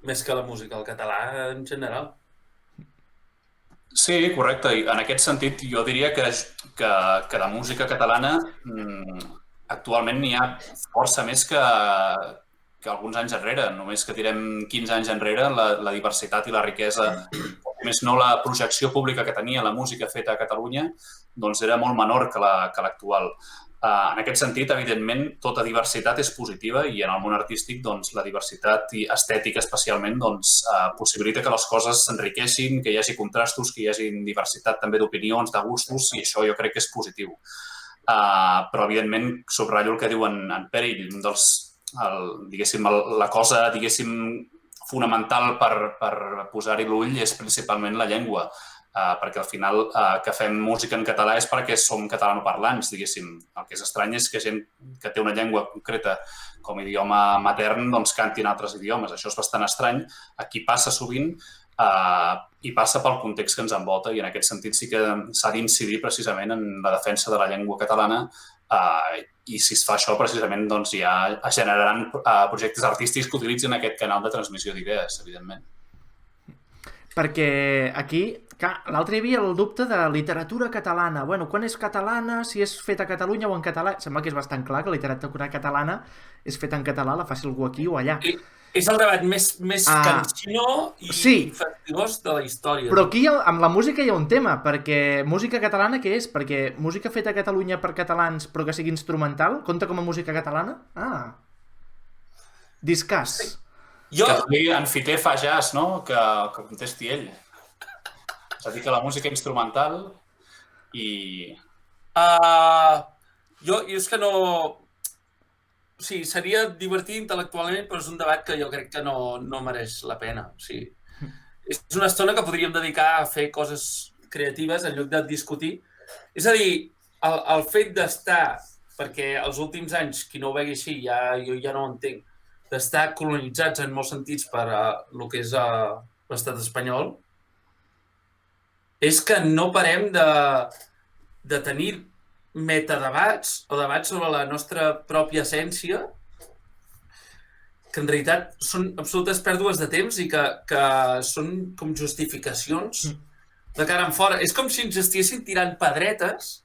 Més que la música, el català en general. Sí, correcte. I en aquest sentit jo diria que de música catalana actualment n'hi ha força més que alguns anys enrere. Només que tirem 15 anys enrere, la diversitat i la riquesa, o més no la projecció pública que tenia la música feta a Catalunya, doncs era molt menor que l'actual. En aquest sentit, evidentment, tota diversitat és positiva i en el món artístic doncs, la diversitat i estètica especialment doncs, possibilita que les coses s'enriqueixin, que hi hagi contrastos, que hi hagi diversitat també d'opinions, de gustos, i això jo crec que és positiu. Però, evidentment, subratllo el que diu en Perill, la cosa fonamental per posar-hi l'ull és principalment la llengua. Perquè al final que fem música en català és perquè som catalanoparlants, diguéssim. El que és estrany és que gent que té una llengua concreta com a idioma matern doncs canti en altres idiomes. Això és bastant estrany. Aquí passa sovint i passa pel context que ens envolta i en aquest sentit sí que s'ha d'incidir precisament en la defensa de la llengua catalana i si es fa això precisament doncs ja es generaran projectes artístics que utilitzin aquest canal de transmissió d'idees, evidentment. Perquè aquí, l'altre hi havia el dubte de literatura catalana. Bueno, quan és catalana, si és feta a Catalunya o en català? Sembla que és bastant clar que la literatura catalana és feta en català, la faci algú aquí o allà. És el debat més cansino i fastigós de la història. Però aquí amb la música hi ha un tema, perquè música catalana què és? Perquè música feta a Catalunya per catalans però que sigui instrumental, compta com a música catalana? Discàs. Sí. Que en Fiter fa jazz, no? Que contesti ell. És a dir, que la música instrumental i... Jo és que no... O sigui, seria divertit intel·lectualment, però és un debat que jo crec que no mereix la pena. O sigui, és una estona que podríem dedicar a fer coses creatives en lloc de discutir. És a dir, el fet d'estar, perquè els últims anys, qui no ho vegi així, jo ja no ho entenc, d'estar colonitzats en molts sentits per el que és l'estat espanyol, és que no parem de tenir metadebats o debats sobre la nostra pròpia essència que en realitat són absolutes pèrdues de temps i que són com justificacions de cara en fora. És com si ens estiguessin tirant pedretes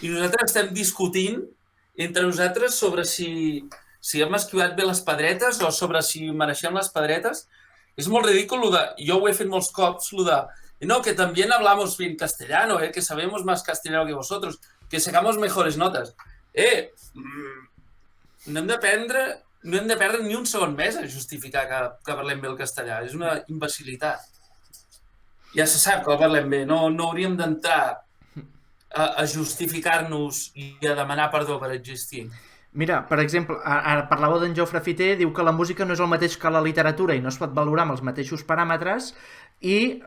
i nosaltres estem discutint entre nosaltres sobre si hem esquivat bé les pedretes o sobre si mereixem les pedretes. És molt ridícul, jo ho he fet molts cops, no, que también hablamos bien castellano, que sabemos más castellano que vosotros, que sacamos mejores notas. No hem de perdre ni un segon més a justificar que parlem bé el castellà. És una imbecilitat. Ja se sap que parlem bé, no hauríem d'entrar a justificar-nos i a demanar perdó per existir. Mira, per exemple, ara parlàveu d'en Jofre Fiter, diu que la música no és el mateix que la literatura i no es pot valorar amb els mateixos paràmetres i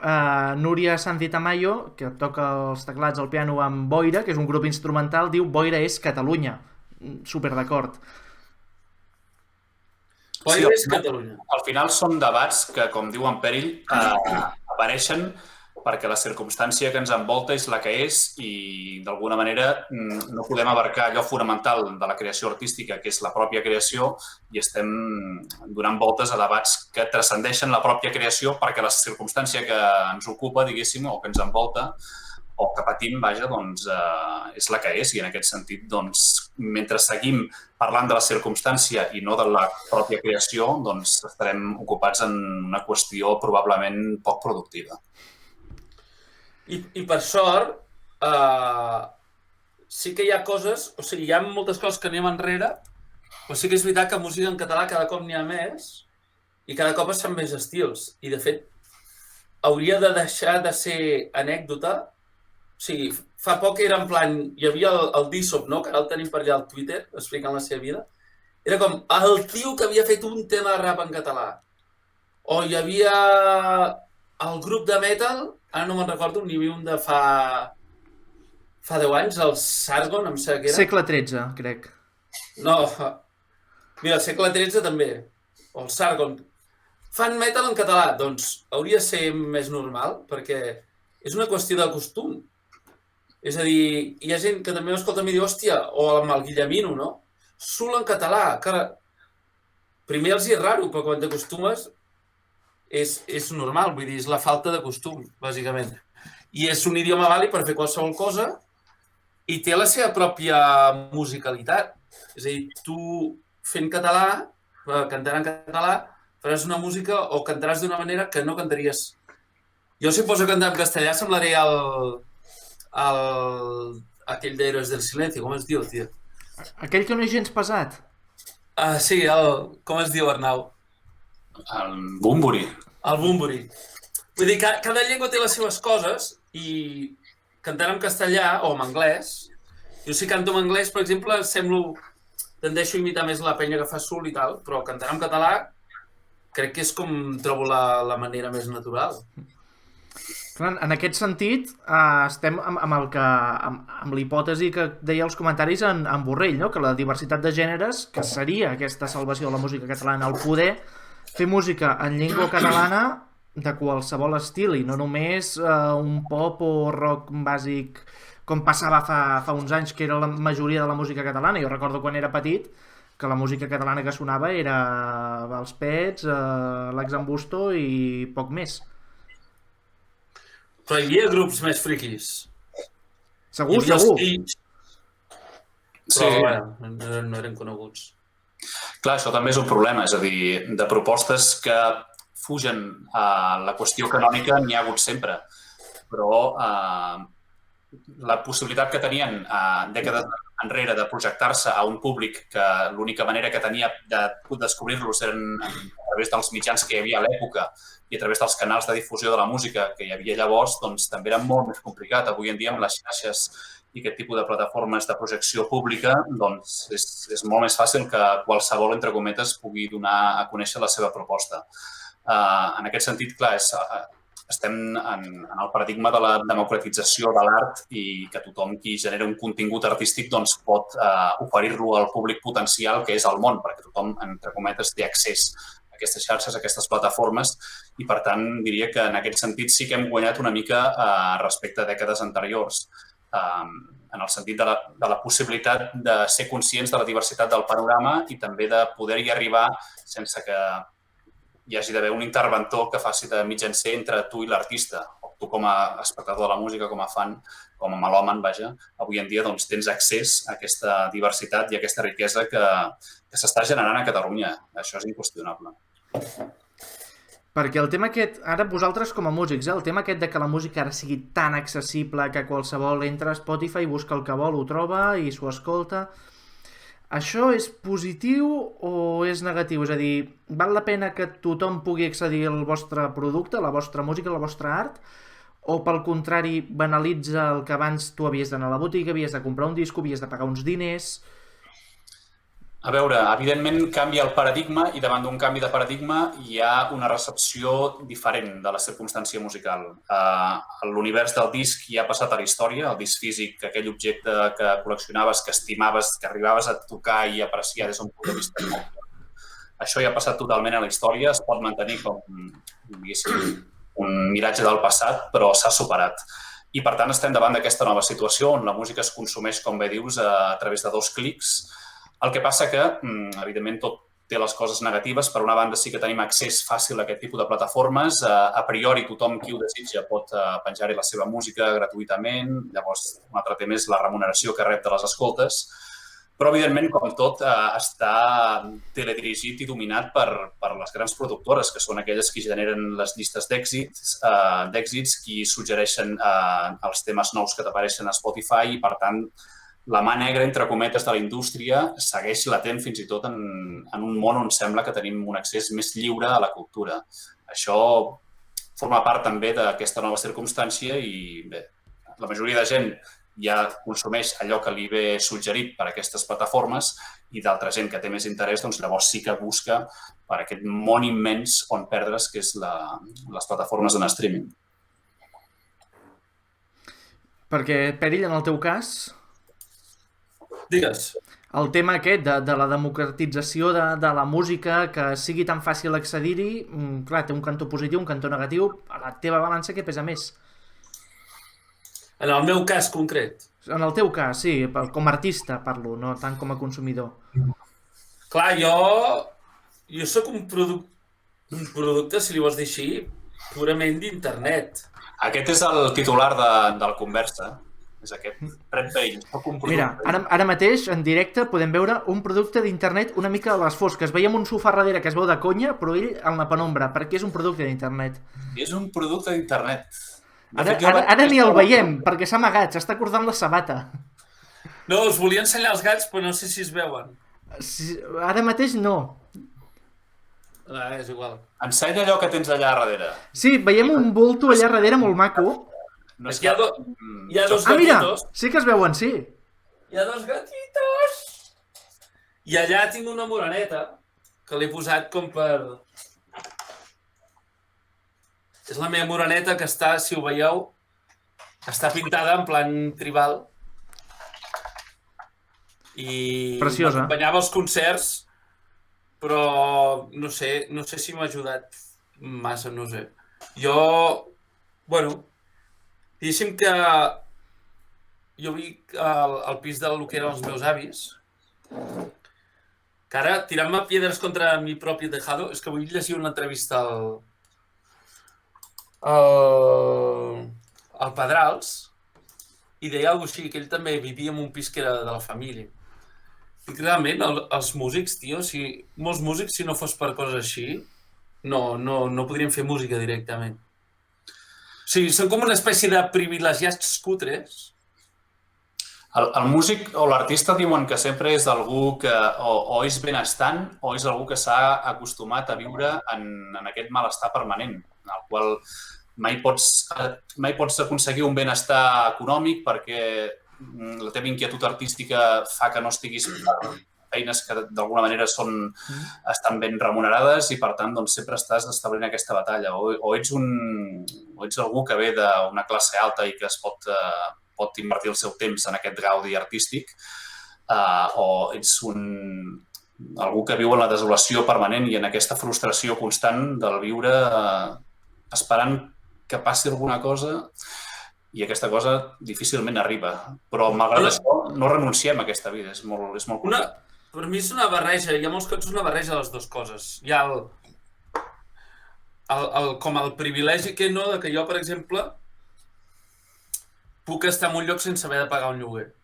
Núria Sanz Tamayo, que toca els teclats al piano amb Boira, que és un grup instrumental, diu Boira és Catalunya. Super d'acord. Boira és Catalunya. Al final són debats que, com diu en Perill, apareixen perquè la circumstància que ens envolta és la que és i, d'alguna manera, no podem abarcar allò fonamental de la creació artística, que és la pròpia creació, i estem donant voltes a debats que transcendeixen la pròpia creació perquè la circumstància que ens ocupa, diguéssim, o que ens envolta, o que patim, vaja, doncs, és la que és. I en aquest sentit, doncs, mentre seguim parlant de la circumstància i no de la pròpia creació, doncs estarem ocupats en una qüestió probablement poc productiva. I per sort, sí que hi ha coses, o sigui, hi ha moltes coses que anem enrere, però sí que és veritat que música en català cada cop n'hi ha més i cada cop es fan més estils. I, de fet, hauria de deixar de ser anècdota. O sigui, fa poc era en plan, hi havia el Dissop, no?, que ara el tenim per allà al Twitter, explicant la seva vida. Era com el tio que havia fet un tema de rap en català. O hi havia el grup de metal, ara no me'n recordo, n'hi havia un de fa 10 anys, el Sargon, em sembla que era. Segle XIII, crec. No, mira, el segle XIII també, o el Sargon. Fan metal en català, doncs hauria de ser més normal, perquè és una qüestió de costum. És a dir, hi ha gent que també m'escolta i em diu, hòstia, o amb el Guillemino, no? Sul en català, que primer els hi és raro, però quan t'acostumes és normal, vull dir, és la falta de costum, bàsicament. I és un idioma vàlid per fer qualsevol cosa i té la seva pròpia musicalitat. És a dir, tu fent català, cantant en català, faràs una música o cantaràs d'una manera que no cantaries. Jo si em poso a cantar en castellà semblaré aquell d'Héroes del Silencio, com es diu, tio? Aquell que no és gens pesat? Sí, com es diu, Arnau? El Bumburi. El Bumburi. Vull dir, cada llengua té les seves coses i cantant en castellà o en anglès, jo si canto en anglès, per exemple, tendeixo a imitar més la penya que fa sul i tal, però cantant en català crec que és com trobo la manera més natural. En aquest sentit, estem amb l'hipòtesi que deia els comentaris en Borrell, no? Que la diversitat de gèneres, que seria aquesta salvació de la música catalana, el poder fer música en llengua catalana de qualsevol estil i no només un pop o rock bàsic com passava fa uns anys, que era la majoria de la música catalana. Jo recordo quan era petit que la música catalana que sonava era els Pets, l'Exambusto i poc més. Però hi havia grups més friquis. Segur. Però, bueno, no eren coneguts. Clar, això també és un problema, és a dir, de propostes que fugen a la qüestió canònica n'hi ha hagut sempre, però la possibilitat que tenien dècades enrere de projectar-se a un públic que l'única manera que tenia de descobrir-los eren a través dels mitjans que hi havia a l'època i a través dels canals de difusió de la música que hi havia llavors, doncs també era molt més complicat. Avui en dia, amb les xarxes i aquest tipus de plataformes de projecció pública, doncs és molt més fàcil que qualsevol, entre cometes, pugui donar a conèixer la seva proposta. En aquest sentit, clar, estem en el paradigma de la democratització de l'art i que tothom qui genera un contingut artístic doncs, pot oferir-lo al públic potencial que és el món, perquè tothom, entre cometes, té accés a aquestes xarxes, a aquestes plataformes i, per tant, diria que en aquest sentit sí que hem guanyat una mica respecte a dècades anteriors. En el sentit de la possibilitat de ser conscients de la diversitat del panorama i també de poder-hi arribar sense que hi hagi d'haver un interventor que faci de mitjancer entre tu i l'artista, o tu com a espectador de la música, com a fan, com a melòman, vaja. Avui en dia doncs, tens accés a aquesta diversitat i a aquesta riquesa que s'està generant a Catalunya. Això és inqüestionable. Perquè el tema aquest, ara vosaltres com a músics, el tema aquest de que la música ara sigui tan accessible que qualsevol entra a Spotify, busca el que vol, ho troba i s'ho escolta, això és positiu o és negatiu? És a dir, val la pena que tothom pugui accedir al vostre producte, a la vostra música, a la vostra art? O pel contrari, banalitza el que abans tu havies d'anar a la botiga, havies de comprar un disc, havies de pagar uns diners? A veure, evidentment canvia el paradigma i davant d'un canvi de paradigma hi ha una recepció diferent de la circumstància musical. L'univers del disc ja ha passat a la història, el disc físic, aquell objecte que col·leccionaves, que estimaves, que arribaves a tocar i apreciar des d'un punt de vista emocional. Això ja ha passat totalment a la història, es pot mantenir com, diguéssim, un miratge del passat, però s'ha superat. I, per tant, estem davant d'aquesta nova situació on la música es consumeix, com bé dius, a través de 2 clics. El que passa que, evidentment, tot té les coses negatives. Per una banda, sí que tenim accés fàcil a aquest tipus de plataformes. A priori, tothom qui ho desitja pot penjar-hi la seva música gratuïtament. Llavors, un altre tema és la remuneració que rep de les escoltes. Però, evidentment, com tot, està teledirigit i dominat per les grans productores, que són aquelles que generen les llistes d'èxits, qui suggereixen els temes nous que t'apareixen a Spotify i, per tant, la mà negra, entre cometes, de la indústria segueix latent fins i tot en un món on sembla que tenim un accés més lliure a la cultura. Això forma part també d'aquesta nova circumstància i, bé, la majoria de gent ja consumeix allò que li ve suggerit per aquestes plataformes i d'altra gent que té més interès, doncs llavors sí que busca per aquest món immens on perdre's, que és les plataformes en streaming. Perquè, Perill, en el teu cas, Digues. el tema aquest de la democratització de la música, que sigui tan fàcil accedir-hi, clar, té un cantó positiu, un cantó negatiu. A la teva balança, què pesa més? En el meu cas concret. En el teu cas, sí, com a artista parlo, no tant com a consumidor. Clar, jo sóc un producte, si li vols dir així, purament d'internet. Aquest és el titular del Conversa. És aquest. Red Page. Mira, ara mateix, en directe, podem veure un producte d'internet una mica a les fosques. Veiem un sofà darrere que es veu de conya, però ell en la penombra, perquè és un producte d'internet. És un producte d'internet. Ara ni el veiem, perquè s'ha amagat, s'està acordant la sabata. No, us volia ensenyar els gats, però no sé si es veuen. Ara mateix no. És igual. Ensenya allò que tens allà darrere. Sí, veiem un bulto allà darrere molt maco. No hi ha dos gatitos. Ah, mira, sí que es veuen, sí. Hi ha dos gatitos. I allà tinc una moreneta que l'he posat com per... És la meva moreneta que està, si ho veieu, està pintada en plan tribal. I preciosa. M'acompanyava als concerts, però no sé si m'ha ajudat massa, no sé. Diguéssim que jo vic al pis del que eren els meus avis, que ara, tirant-me piedres contra mi propi tejado, és que avui llegia una entrevista al Pedrals i deia alguna cosa així, que ell també vivia en un pis que era de la família. I realment, els músics, tio, molts músics, si no fos per coses així, no podrien fer música directament. O sigui, són com una espècie de privilegiats cutres. El músic o l'artista diuen que sempre és algú que o és benestant o és algú que s'ha acostumat a viure en aquest malestar permanent, en el qual mai pots aconseguir un benestar econòmic perquè la teva inquietud artística fa que no estiguis feines que d'alguna manera estan ben remunerades i, per tant, doncs, sempre estàs establint aquesta batalla. O ets algú que ve d'una classe alta i que es pot invertir el seu temps en aquest gaudi artístic, o ets algú que viu en la desolació permanent i en aquesta frustració constant del viure esperant que passi alguna cosa i aquesta cosa difícilment arriba. Però, malgrat això, no renunciem a aquesta vida. És molt complicat. Per mi és una barreja, hi ha molts cops una barreja de les dues coses. Hi ha com el privilegi que que jo, per exemple, puc estar en un lloc sense haver de pagar un lloguer.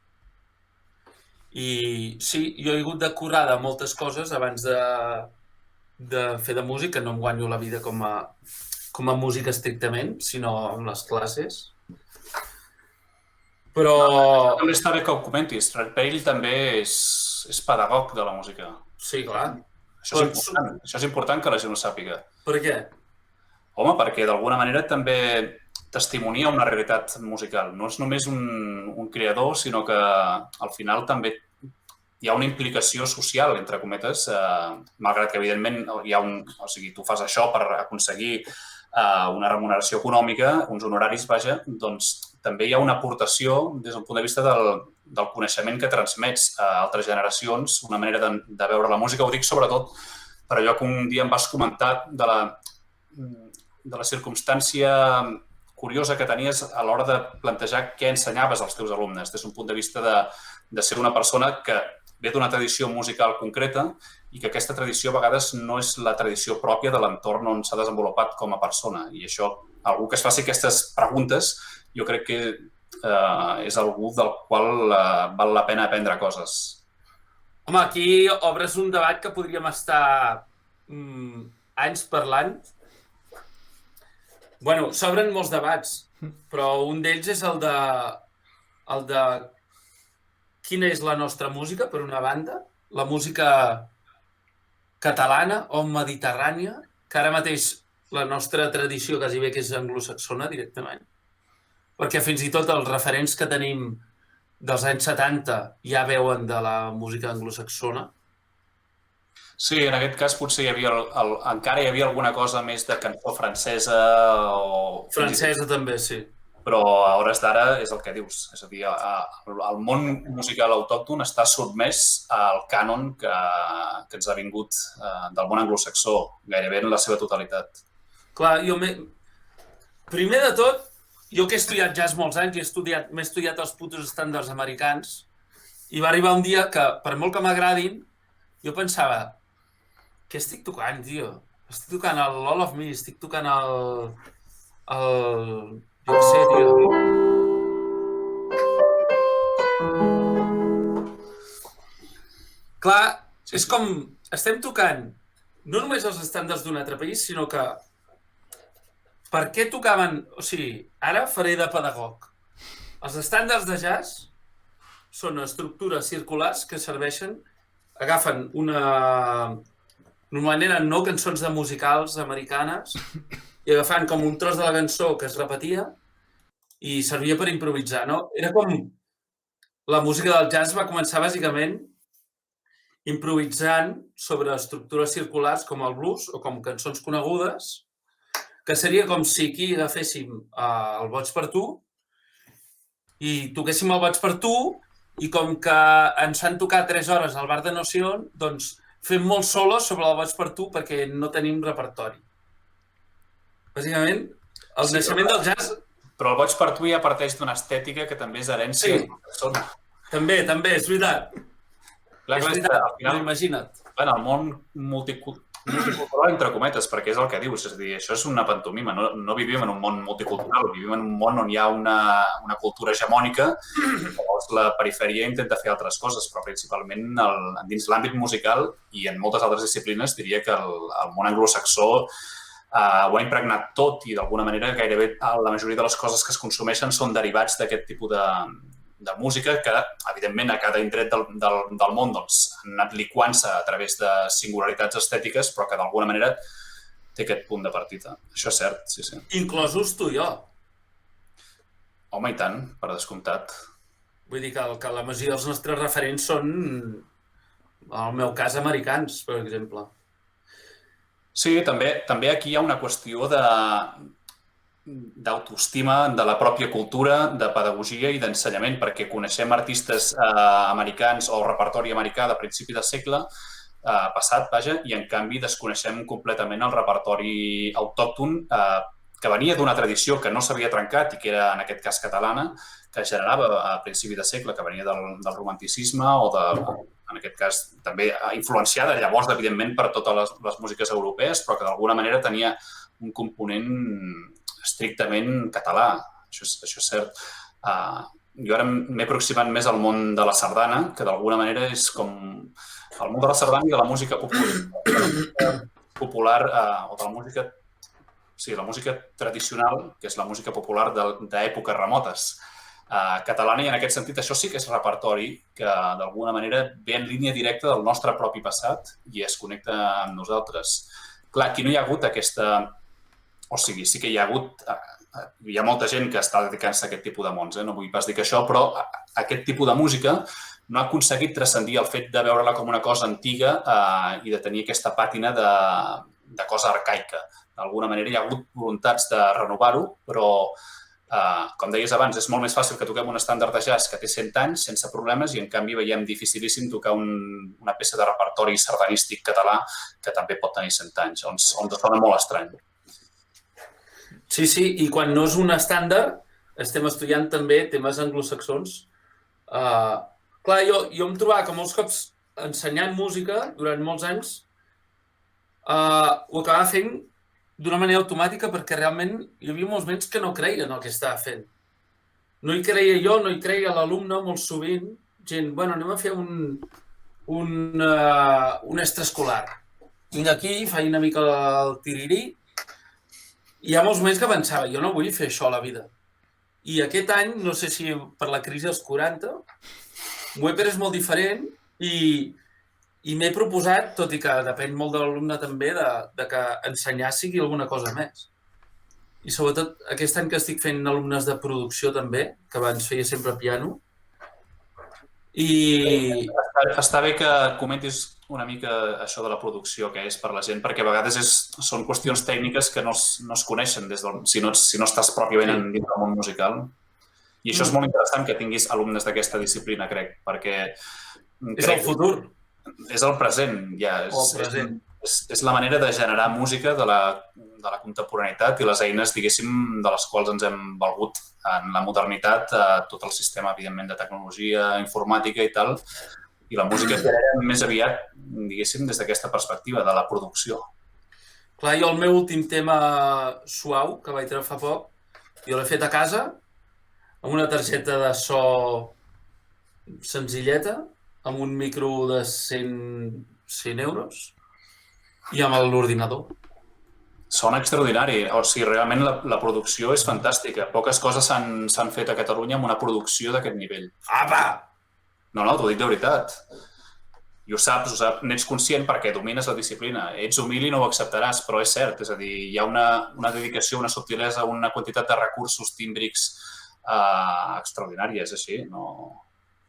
I sí, jo he hagut de currar de moltes coses abans de fer de música, no em guanyo la vida com a músic estrictament, sinó amb les classes. Però... També està bé que ho comentis. Red Pale també és pedagog de la música. Sí, clar. Això és important que la gent ho sàpiga. Per què? Home, perquè d'alguna manera també testimonia una realitat musical. No és només un creador, sinó que al final també hi ha una implicació social, entre cometes, malgrat que, evidentment, hi ha o sigui, tu fas això per aconseguir una remuneració econòmica, uns honoraris, vaja, doncs també hi ha una aportació des del punt de vista del coneixement que transmets a altres generacions, una manera de veure la música. Ho dic sobretot per allò que un dia em vas comentar de la circumstància curiosa que tenies a l'hora de plantejar què ensenyaves als teus alumnes, des d'un punt de vista de ser una persona que ve d'una tradició musical concreta i que aquesta tradició a vegades no és la tradició pròpia de l'entorn on s'ha desenvolupat com a persona. I això, algú que es faci aquestes preguntes, jo crec que és algú del qual val la pena aprendre coses. Home, aquí obres un debat que podríem estar anys parlant. Bueno, s'obren molts debats, però un d'ells és el de quina és la nostra música, per una banda, la música catalana o mediterrània, que ara mateix la nostra tradició quasi bé que és anglosaxona directament, perquè fins i tot els referents que tenim dels anys 70 ja veuen de la música anglosaxona. Sí, en aquest cas potser encara hi havia alguna cosa més de cançó francesa o... Francesa també, sí. Però a hores d'ara és el que dius. És a dir, el món musical autòcton està sotmès al cànon que ens ha vingut del món anglosaxó, gairebé en la seva totalitat. Clar, primer de tot, jo que he estudiat jazz molts anys i m'he estudiat els putos estàndards americans i va arribar un dia que, per molt que m'agradin, jo pensava, què estic tocant, tio? Estic tocant el All of Me, estic tocant el... Jo què sé, tio. Clar, és com... Estem tocant no només els estàndards d'un altre país, sinó que... Per què tocaven... O sigui, ara faré de pedagog. Els estàndards de jazz són estructures circulars que serveixen... Agafen una... Normalment eren no cançons de musicals americanes i agafant com un tros de la cançó que es repetia i servia per improvisar, no? Era com... La música del jazz va començar bàsicament improvisant sobre estructures circulars com el blues o com cançons conegudes, que seria com si aquí agaféssim el Boig per tu i toquéssim el Boig per tu i com que ens han tocat 3 hores al bar de Noción, doncs fem molts solos sobre el Boig per tu perquè no tenim repertori. Bàsicament, el naixement del jazz... Però el Boig per tu ja parteix d'una estètica que també és herència de la persona. També, és veritat. Clar, és veritat, al final, imagina't. En el món multicultural, entre cometes, perquè és el que dius, és a dir, això és una pantomima, no vivim en un món multicultural, vivim en un món on hi ha una cultura hegemònica, llavors la perifèria intenta fer altres coses, però principalment dins l'àmbit musical i en moltes altres disciplines diria que el món anglosaxó ho ha impregnat tot i d'alguna manera gairebé la majoria de les coses que es consumeixen són derivats d'aquest tipus de música que, evidentment, a cada indret del món doncs, han anat liquant-se a través de singularitats estètiques, però que d'alguna manera té aquest punt de partida. Això és cert, sí, sí. Inclosos tu i jo. Home, i tant, per descomptat. Vull dir que la majoria dels nostres referents són, en el meu cas, americans, per exemple. Sí, també aquí hi ha una qüestió d'autoestima de la pròpia cultura, de pedagogia i d'ensenyament, perquè coneixem artistes americans o repertori americà de principi de segle passat, vaja, i en canvi desconeixem completament el repertori autòcton que venia d'una tradició que no s'havia trencat i que era, en aquest cas, catalana, que generava a principi de segle, que venia del romanticisme o en aquest cas, també influenciada llavors, evidentment, per totes les músiques europees, però que d'alguna manera tenia un component estrictament català. Això és cert. Jo ara m'he aproximat més al món de la sardana, que d'alguna manera és com el món de la sardana i de la música popular o de la música... Sí, la música tradicional, que és la música popular d'èpoques remotes catalana, i en aquest sentit això sí que és repertori que d'alguna manera ve en línia directa del nostre propi passat i es connecta amb nosaltres. Clar, aquí no hi ha hagut aquesta... O sigui, sí que hi ha hagut... Hi ha molta gent que està dedicant-se a aquest tipus de mons, no vull pas dir que això, però aquest tipus de música no ha aconseguit transcendir el fet de veure-la com una cosa antiga i de tenir aquesta pàtina de cosa arcaica. D'alguna manera hi ha hagut voluntats de renovar-ho, però, com deies abans, és molt més fàcil que toquem un estàndard de jazz que té 100 anys sense problemes i, en canvi, veiem dificilíssim tocar una peça de repertori sardanístic català que també pot tenir 100 anys, on sona molt estrany. Sí, i quan no és un estàndard, estem estudiant també temes anglosaxons. Clar, jo em trobava que molts cops ensenyant música durant molts anys ho acabava fent d'una manera automàtica perquè realment hi havia molts nens que no creien el que estava fent. No hi creia jo, no hi creia l'alumne, molt sovint. Gent, anem a fer un extraescolar. Vinc aquí, faig una mica el tirirí. I hi ha molts moments que pensava, jo no vull fer això a la vida. I aquest any, no sé si per la crisi dels 40, m'ho he pres molt diferent i m'he proposat, tot i que depèn molt de l'alumne també, de que ensenyar sigui alguna cosa més. I sobretot aquest any que estic fent alumnes de producció també, que abans feia sempre piano. Està bé que comentis una mica això de la producció, que és per la gent, perquè a vegades són qüestions tècniques que no es coneixen si no estàs pròpiament dins del món musical. I això és molt interessant que tinguis alumnes d'aquesta disciplina, crec, perquè... És el futur. És el present, ja. És la manera de generar música de la contemporaneïtat i les eines, diguéssim, de les quals ens hem valgut en la modernitat, tot el sistema, evidentment, de tecnologia informàtica i tal, i la música que era més aviat, diguéssim, des d'aquesta perspectiva, de la producció. Clar, jo el meu últim tema suau, que vaig treure fa poc, jo l'he fet a casa, amb una targeta de so senzilleta, amb un micro de 100 euros i amb l'ordinador. Sona extraordinari. O sigui, realment la producció és fantàstica. Poques coses s'han fet a Catalunya amb una producció d'aquest nivell. Apa! No, t'ho dic de veritat. I ho saps, n'ets conscient perquè domines la disciplina. Ets humil i no ho acceptaràs, però és cert. És a dir, hi ha una dedicació, una subtilesa, una quantitat de recursos tímbrics extraordinària, és així.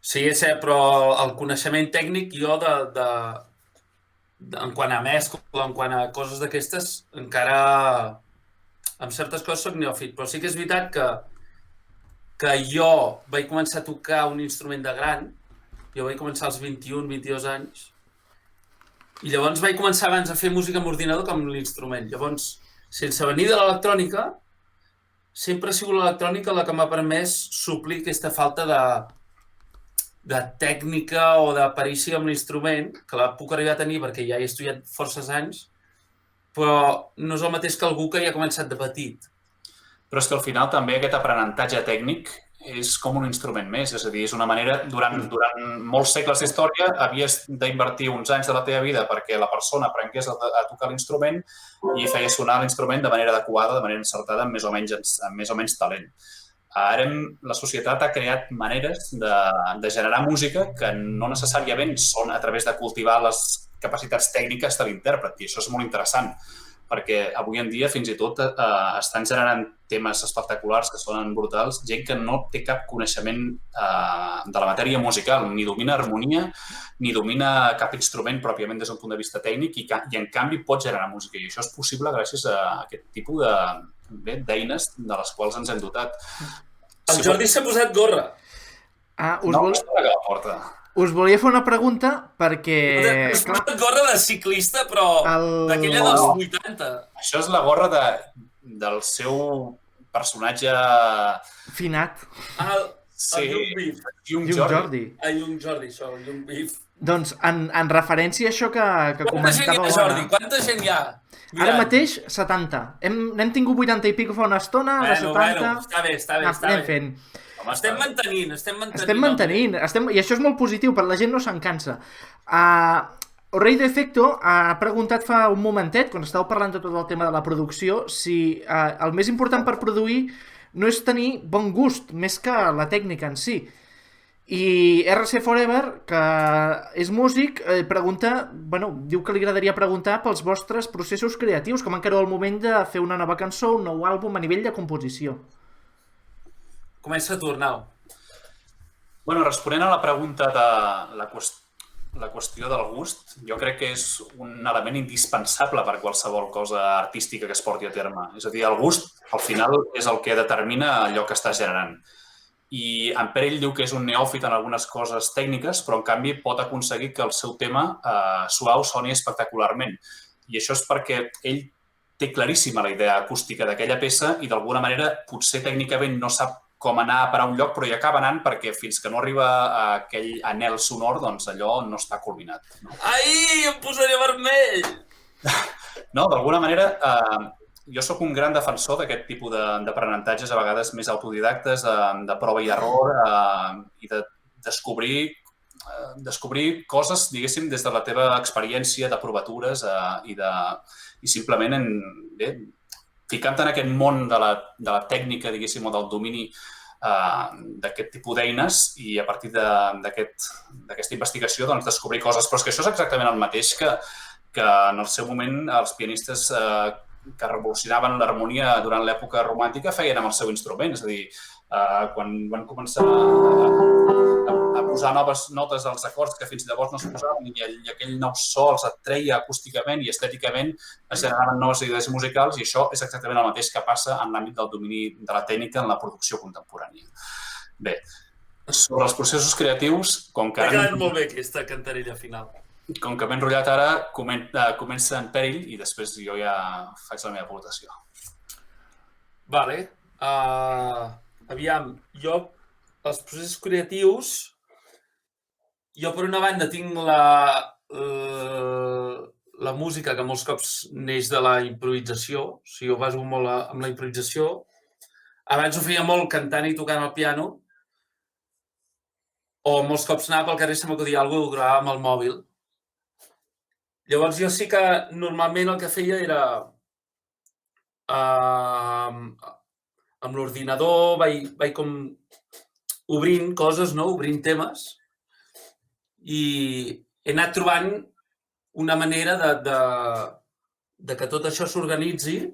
Sí, és cert, però el coneixement tècnic jo en quant a mescla, en quant a coses d'aquestes, encara amb certes coses soc neòfit, però sí que és veritat que jo vaig començar a tocar un instrument de gran, jo vaig començar als 21-22 anys, i llavors vaig començar abans a fer música amb ordinador que amb l'instrument. Llavors, sense venir de l'electrònica, sempre ha sigut l'electrònica la que m'ha permès suplir aquesta falta de tècnica o de perícia amb l'instrument, que la puc arribar a tenir perquè ja he estudiat forces anys, però no és el mateix que algú que ja ha començat de petit. Però és que al final també aquest aprenentatge tècnic és com un instrument més, és a dir, és una manera, durant molts segles d'història havies d'invertir uns anys de la teva vida perquè la persona aprengués a tocar l'instrument i feia sonar l'instrument de manera adequada, de manera encertada, amb més o menys talent. Ara la societat ha creat maneres de generar música que no necessàriament són a través de cultivar les capacitats tècniques de l'intèrpret, i això és molt interessant, perquè avui en dia fins i tot estan generant temes espectaculars que sonen brutals, gent que no té cap coneixement de la matèria musical, ni domina harmonia, ni domina cap instrument pròpiament des d'un punt de vista tècnic i en canvi pot generar música, i això és possible gràcies a aquest tipus d'eines de les quals ens hem dotat. El Jordi s'ha posat gorra. No, està a la porta. Us volia fer una pregunta perquè... Has posat gorra de ciclista, però d'aquella dels 80. Això és la gorra del seu personatge... Finat. El Young Jordi. El Young Jordi, això, el Young Beef. Doncs, en referència a això que comentàveu ara... Jordi, quanta gent hi ha? Ara mateix, 70. N'hem tingut 80 i pico fa una estona, ara 70... Bueno, està bé. Anem fent. Estem mantenint. Estem mantenint, i això és molt positiu, perquè la gent no se'n cansa. Rei d'Efecto ha preguntat fa un momentet, quan estàveu parlant de tot el tema de la producció, si el més important per produir no és tenir bon gust, més que la tècnica en si. I RC Forever, que és músic, pregunta, diu que li agradaria preguntar pels vostres processos creatius, com encareu el moment de fer una nova cançó, un nou àlbum a nivell de composició. Comença a tornar. Bueno, responent a la pregunta de la qüestió del gust, jo crec que és un element indispensable per qualsevol cosa artística que es porti a terme. És a dir, el gust, al final, és el que determina allò que estàs generant. I en Perill diu que és un neòfit en algunes coses tècniques, però en canvi pot aconseguir que el seu tema suau soni espectacularment. I això és perquè ell té claríssima la idea acústica d'aquella peça i d'alguna manera potser tècnicament no sap com anar a parar un lloc, però hi acaba anant perquè fins que no arriba a aquell anhel sonor, doncs allò no està culminat. No? Ai, em posaré vermell! No, d'alguna manera, jo sóc un gran defensor d'aquest tipus d'aprenentatges, a vegades més autodidactes, de prova i error, i de descobrir coses, diguéssim, des de la teva experiència de provatures i simplement ficant-te en aquest món de la tècnica, diguéssim, o del domini d'aquest tipus d'eines i a partir d'aquesta investigació doncs, descobrir coses. Però és que això és exactament el mateix que en el seu moment els pianistes que revolucionaven l'harmonia durant l'època romàntica feien amb el seu instrument. És a dir, quan van començar a posar noves notes als acords que fins llavors no es posaven i aquell nou so els atreia acústicament i estèticament, es generaven noves idees musicals i això és exactament el mateix que passa en l'àmbit del domini de la tècnica en la producció contemporània. Bé, sobre els processos creatius, com que... M'ha quedat molt bé aquesta cantarella final. Com que m'he enrotllat ara, comença en Perill i després jo ja faig la meva aportació. Vale. Aviam, jo, els processos creatius, jo per una banda tinc la música que molts cops neix de la improvisació, o sigui, jo baso molt amb la improvisació. Abans ho feia molt cantant i tocant el piano, o molts cops anava pel carrer i se m'acudia alguna cosa i ho gravava amb el mòbil. Llavors jo sí que normalment el que feia era amb l'ordinador vaig com obrint coses, no? Obrint temes i he anat trobant una manera de que tot això s'organitzi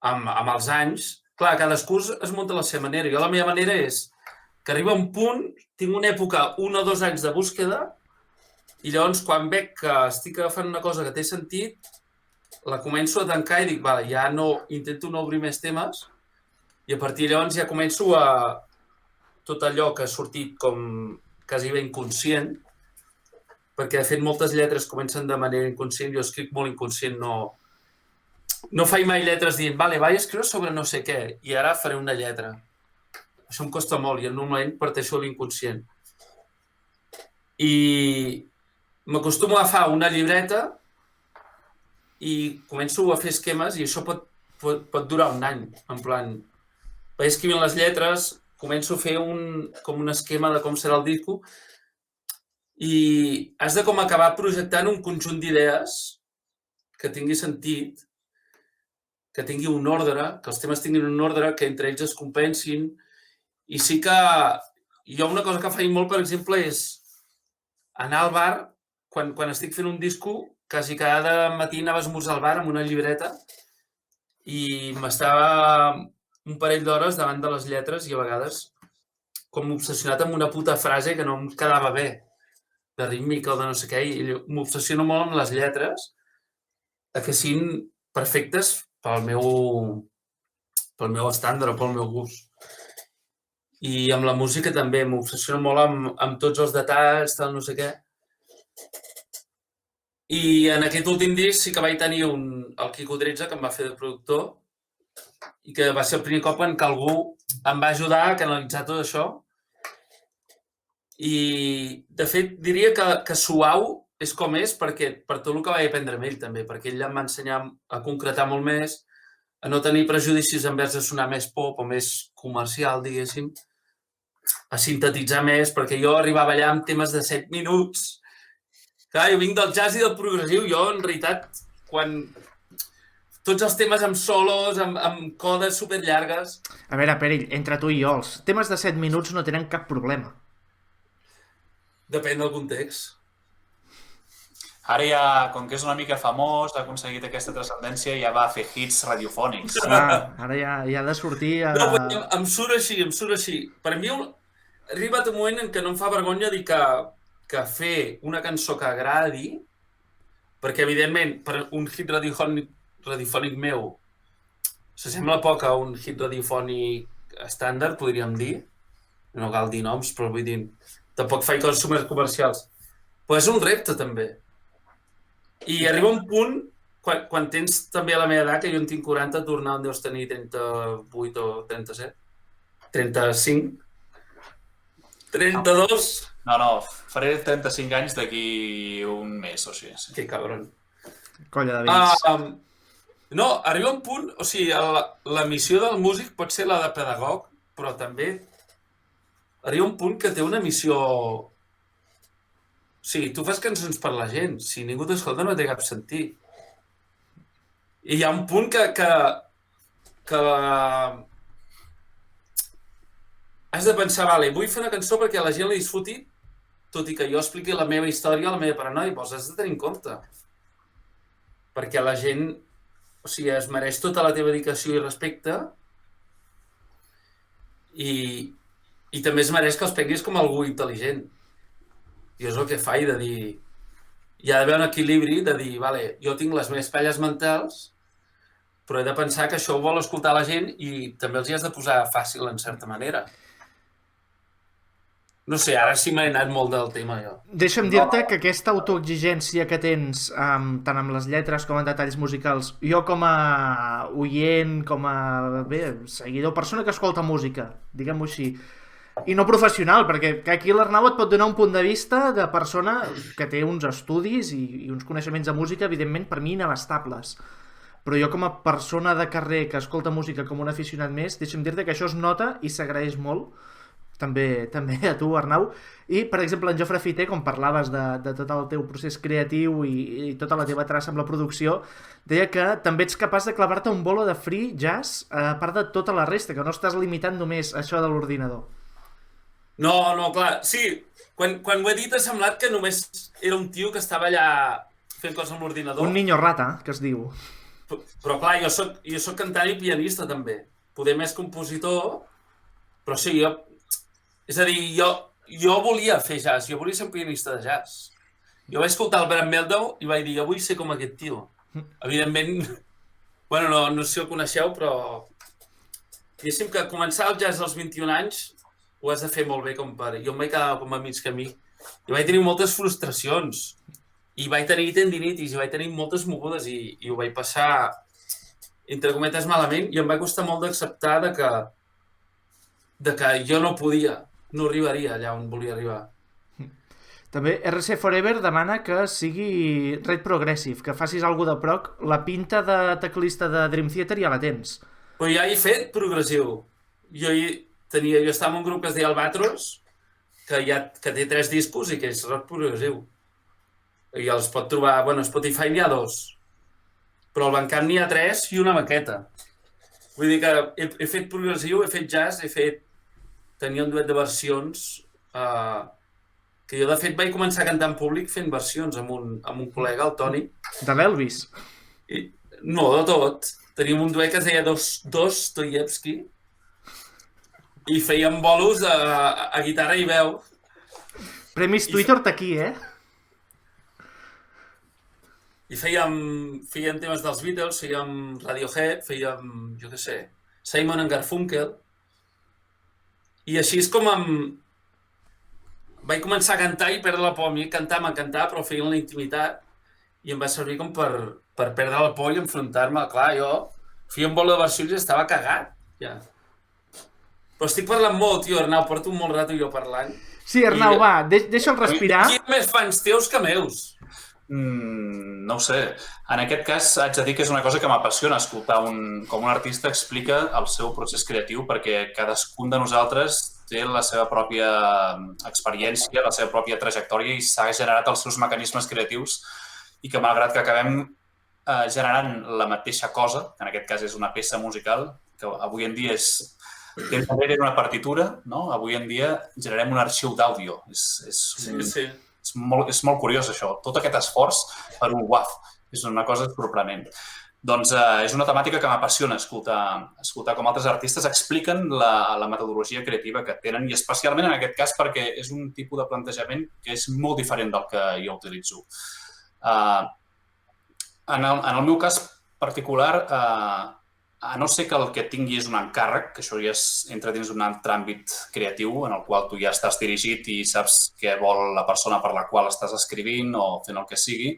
amb els anys. Clar, cadascú es munta a la seva manera. Jo la meva manera és que arriba un punt, tinc una època, 1 o 2 anys de búsqueda i llavors quan veig que estic agafant una cosa que té sentit, la començo a tancar i dic, vale, ja no, intento no obrir més temes i a partir de llavors ja començo a tot allò que ha sortit com quasi ben inconscient, perquè de fet moltes lletres comencen de manera inconscient, jo escric molt inconscient, no faig mai lletres dient, vale, vaig escriure sobre no sé què i ara faré una lletra. Això em costa molt i normalment parteixo de l'inconscient. I m'acostumo a agafar una llibreta i començo a fer esquemes i això pot durar un any. En plan, vaig escrivint les lletres, començo a fer com un esquema de com serà el disco i has de com acabar projectant un conjunt d'idees que tingui sentit, que tingui un ordre, que els temes tinguin un ordre, que entre ells es compensin. I sí que jo una cosa que faig molt, per exemple, és anar al bar, quan estic fent un disco, quasi cada matí anava a esmorzar al bar amb una llibreta i m'estava un parell d'hores davant de les lletres i a vegades com obsessionat amb una puta frase que no em quedava bé, de rítmica o de no sé què, i m'obsessiono molt amb les lletres que siguin perfectes pel meu estàndard o pel meu gust. I amb la música també m'obsessiono molt amb tots els detalls, tal, no sé què. I en aquest últim disc sí que vaig tenir el Quico 13, que em va fer de productor, i que va ser el primer cop en què algú em va ajudar a canalitzar tot això. I, de fet, diria que suau és com és per tot el que vaig aprendre amb ell, també, perquè ell em va ensenyar a concretar molt més, a no tenir prejudicis envers a sonar més pop o més comercial, diguéssim, a sintetitzar més, perquè jo arribava allà amb temes de 7 minuts. Clar, jo vinc del jazz i del progressiu. Jo, en realitat, quan tots els temes amb solos, amb codes superllargues... A veure, Perill, entre tu i jo, els temes de 7 minuts no tenen cap problema. Depèn del context. Ara ja, com que és una mica famós, ha aconseguit aquesta transcendència i ja va fer hits radiofònics. Ara ja ha de sortir a... No, em surt així. Per mi, arribat un moment en què no em fa vergonya dir que fer una cançó que agradi, perquè, evidentment, per un hit radiofònic meu s'assembla poc a un hit radiofònic estàndard, podríem dir. No cal dir noms, però vull dir, tampoc faig coses supercomercials. Però és un repte, també. I arriba un punt, quan tens també a la meva edat, que jo en tinc 40, tu on deus tenir 38 o 37? 35? 32? No, faré 35 anys d'aquí un mes o així. Sí. Que cabron. Colla de vells. No, arriba un punt... O sigui, la missió del músic pot ser la de pedagog, però també arriba un punt que té una missió... O sigui, tu fas cançons per la gent. Si ningú t'escolta no té cap sentit. I hi ha un punt que has de pensar, vale, vull fer una cançó perquè a la gent la disfruti, tot i que jo expliqui la meva història, la meva paranoia, doncs has de tenir en compte. Perquè la gent, o sigui, es mereix tota la teva dedicació i respecte i també es mereix que els prenguis com algú intel·ligent. I és el que faig, de dir... Hi ha d'haver un equilibri de dir, vale, jo tinc les meves palles mentals, però he de pensar que això ho vol escoltar la gent i també els hi has de posar fàcil, en certa manera. No sé, ara sí m'he anat molt del tema, jo. Deixa'm dir-te que aquesta autoexigència que tens, tant amb les lletres com en detalls musicals, jo com a oient, com a seguidor, persona que escolta música, diguem-ho així, i no professional, perquè aquí l'Arnau et pot donar un punt de vista de persona que té uns estudis i uns coneixements de música, evidentment, per mi inabastables. Però jo com a persona de carrer que escolta música com un aficionat més, deixa'm dir-te que això es nota i s'agraeix molt, també a tu, Arnau. I, per exemple, en Jofre Fiter, com parlaves de tot el teu procés creatiu i tota la teva traça amb la producció, deia que també ets capaç de clavar-te un bolo de free jazz a part de tota la resta, que no estàs limitant només a això de l'ordinador. No, clar, sí, quan ho he dit ha semblat que només era un tio que estava allà fent coses amb l'ordinador. Un niño rata, que es diu. Però clar, jo soc cantant i pianista també. Poder més compositor, però sí, és a dir, jo volia fer jazz, jo volia ser un pianista de jazz. Jo vaig escoltar el Brad Mehldau i vaig dir, jo vull ser com aquest tio. Evidentment, bueno, no sé si ho coneixeu, però diguéssim que començar el jazz als 21 anys ho has de fer molt bé, com per... Jo em vaig quedar com a mig camí i vaig tenir moltes frustracions i vaig tenir tendinitis i vaig tenir moltes mogudes i ho vaig passar, entre cometes, malament i em va costar molt d'acceptar de que jo no podia, no arribaria allà on volia arribar. També RC Forever demana que sigui Red Progressive, que facis alguna de proc. La pinta de teclista de Dream Theater ja la tens. Però ja he fet progressiu. Jo estava en un grup que es deia Albatros, que té 3 discos i que és rock progressiu. I els pot trobar... Bueno, a Spotify n'hi ha 2, però al Bandcamp n'hi ha 3 i una maqueta. Vull dir que he fet progressiu, he fet jazz, tenia un duet de versions que jo, de fet, vaig començar a cantar en públic fent versions amb un col·lega, el Toni. De l'Elvis? No, de tot. Teníem un duet que es deia Dostoyevsky i fèiem bolos a guitarra i veu. Premis Twitter aquí, eh? I fèiem temes dels Beatles, fèiem Radiohead, fèiem, jo què sé, Simon & Garfunkel. I així és com vaig començar a cantar i perdre la por. A mi cantar m'encantava, però feia en la intimitat i em va servir com per perdre la por i enfrontar-me. Clar, jo feia un bol de versions i estava cagat, ja. Però estic parlant molt, tio, Arnau, porto molt rato jo parlant. Sí, Arnau, va, deixa'l respirar. Qui ha més fans teus que meus? No ho sé. En aquest cas haig de dir que és una cosa que m'apassiona escoltar com un artista explica el seu procés creatiu, perquè cadascun de nosaltres té la seva pròpia experiència, la seva pròpia trajectòria i s'ha generat els seus mecanismes creatius i que malgrat que acabem generant la mateixa cosa, que en aquest cas és una peça musical, que avui en dia temps enrere era una partitura, no? Avui en dia generem un arxiu d'àudio. Sí. És molt curiós, això. Tot aquest esforç per un waf. És una cosa sorprenent. Doncs és una temàtica que m'apassiona escoltar com altres artistes expliquen la metodologia creativa que tenen i especialment en aquest cas perquè és un tipus de plantejament que és molt diferent del que jo utilitzo. En el meu cas particular, a no ser que el que tingui és un encàrrec, que això ja entra dins d'un altre àmbit creatiu en el qual tu ja estàs dirigit i saps què vol la persona per la qual estàs escrivint o fent el que sigui,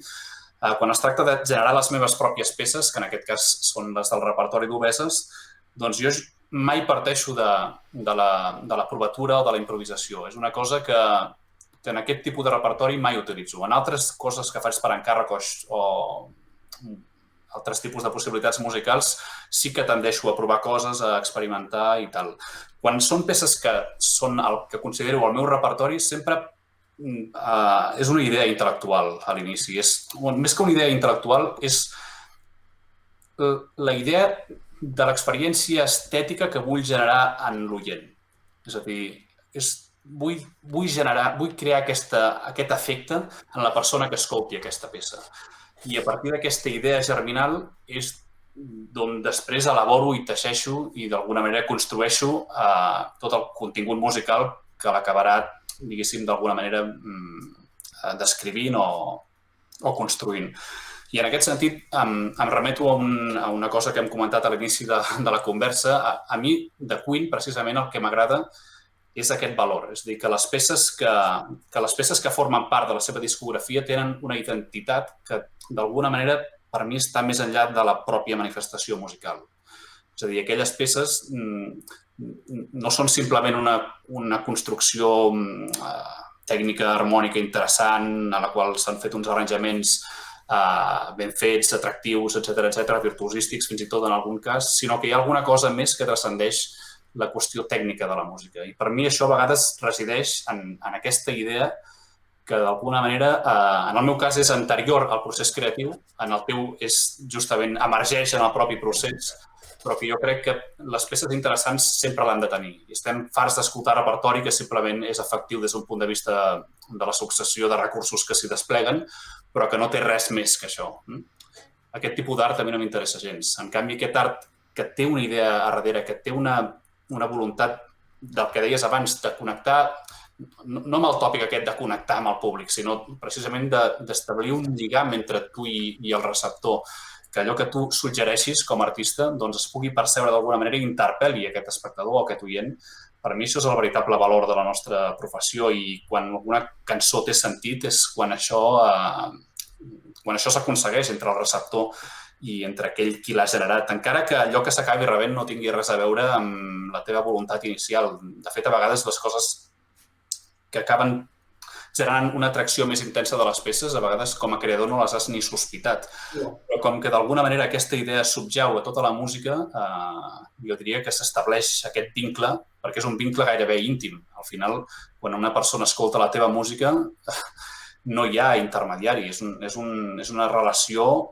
quan es tracta de generar les meves pròpies peces, que en aquest cas són les del repertori d'Obeses, doncs jo mai parteixo de la provatura o de la improvisació. És una cosa que en aquest tipus de repertori mai utilitzo. En altres coses que faig per encàrrec o altres tipus de possibilitats musicals sí que tendeixo a provar coses, a experimentar i tal. Quan són peces que són el que considero el meu repertori, sempre és una idea intel·lectual a l'inici. Més que una idea intel·lectual, és la idea de l'experiència estètica que vull generar en l'oient. És a dir, vull crear aquest efecte en la persona que escolti aquesta peça. I a partir d'aquesta idea germinal és d'on després elaboro i teixeixo i d'alguna manera construeixo tot el contingut musical que l'acabarà, diguéssim, d'alguna manera descrivint o construint. I en aquest sentit em remeto a una cosa que hem comentat a l'inici de la conversa. A mi, de Queen, precisament el que m'agrada és aquest valor. És a dir, que les peces que formen part de la seva discografia tenen una identitat que, d'alguna manera, per mi està més enllà de la pròpia manifestació musical. És a dir, aquelles peces no són simplement una construcció tècnica, harmònica, interessant, a la qual s'han fet uns arranjaments ben fets, atractius, etc., virtuosístics, fins i tot en algun cas, sinó que hi ha alguna cosa més que transcendeix la qüestió tècnica de la música. I per mi això a vegades resideix en aquesta idea que d'alguna manera, en el meu cas, és anterior al procés creatiu, en el teu justament emergeix en el propi procés, però que jo crec que les peces interessants sempre l'han de tenir. I estem farts d'escoltar repertori que simplement és efectiu des d'un punt de vista de la successió de recursos que s'hi despleguen, però que no té res més que això. Aquest tipus d'art a mi no m'interessa gens. En canvi, aquest art que té una idea a darrere, que té una voluntat del que deies abans, de connectar, no amb el tòpic aquest de connectar amb el públic, sinó precisament d'establir un lligam entre tu i el receptor, que allò que tu suggereixis com a artista doncs es pugui percebre d'alguna manera i interpel·li aquest espectador o aquest oient. Per mi això és el veritable valor de la nostra professió i quan alguna cançó té sentit és quan això s'aconsegueix entre el receptor i entre aquell qui l'ha generat, encara que allò que s'acabi rebent no tingui res a veure amb la teva voluntat inicial. De fet, a vegades les coses que acaben generant una atracció més intensa de les peces, a vegades com a creador no les has ni sospitat. Però com que d'alguna manera aquesta idea subjau a tota la música, jo diria que s'estableix aquest vincle, perquè és un vincle gairebé íntim. Al final, quan una persona escolta la teva música, no hi ha intermediari, és una relació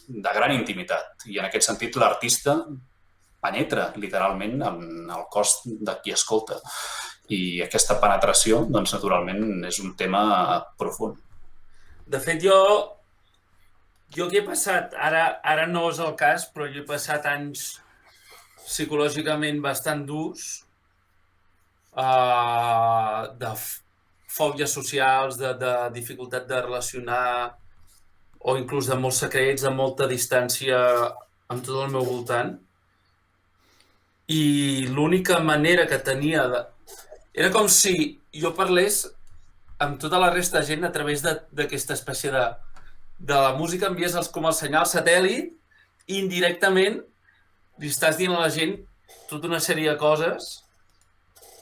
de gran intimitat. I en aquest sentit l'artista penetra literalment en el cos de qui escolta. I aquesta penetració, doncs, naturalment, és un tema profund. De fet, jo que he passat, ara no és el cas, però jo he passat anys psicològicament bastant durs, de fòbies socials, de dificultat de relacionar, o inclús de molts secrets, de molta distància amb tot el meu voltant. I l'única manera que tenia era com si jo parlés amb tota la resta de gent a través d'aquesta espècie de la música, envies com el senyal satèl·lit i indirectament li estàs dient a la gent tota una sèrie de coses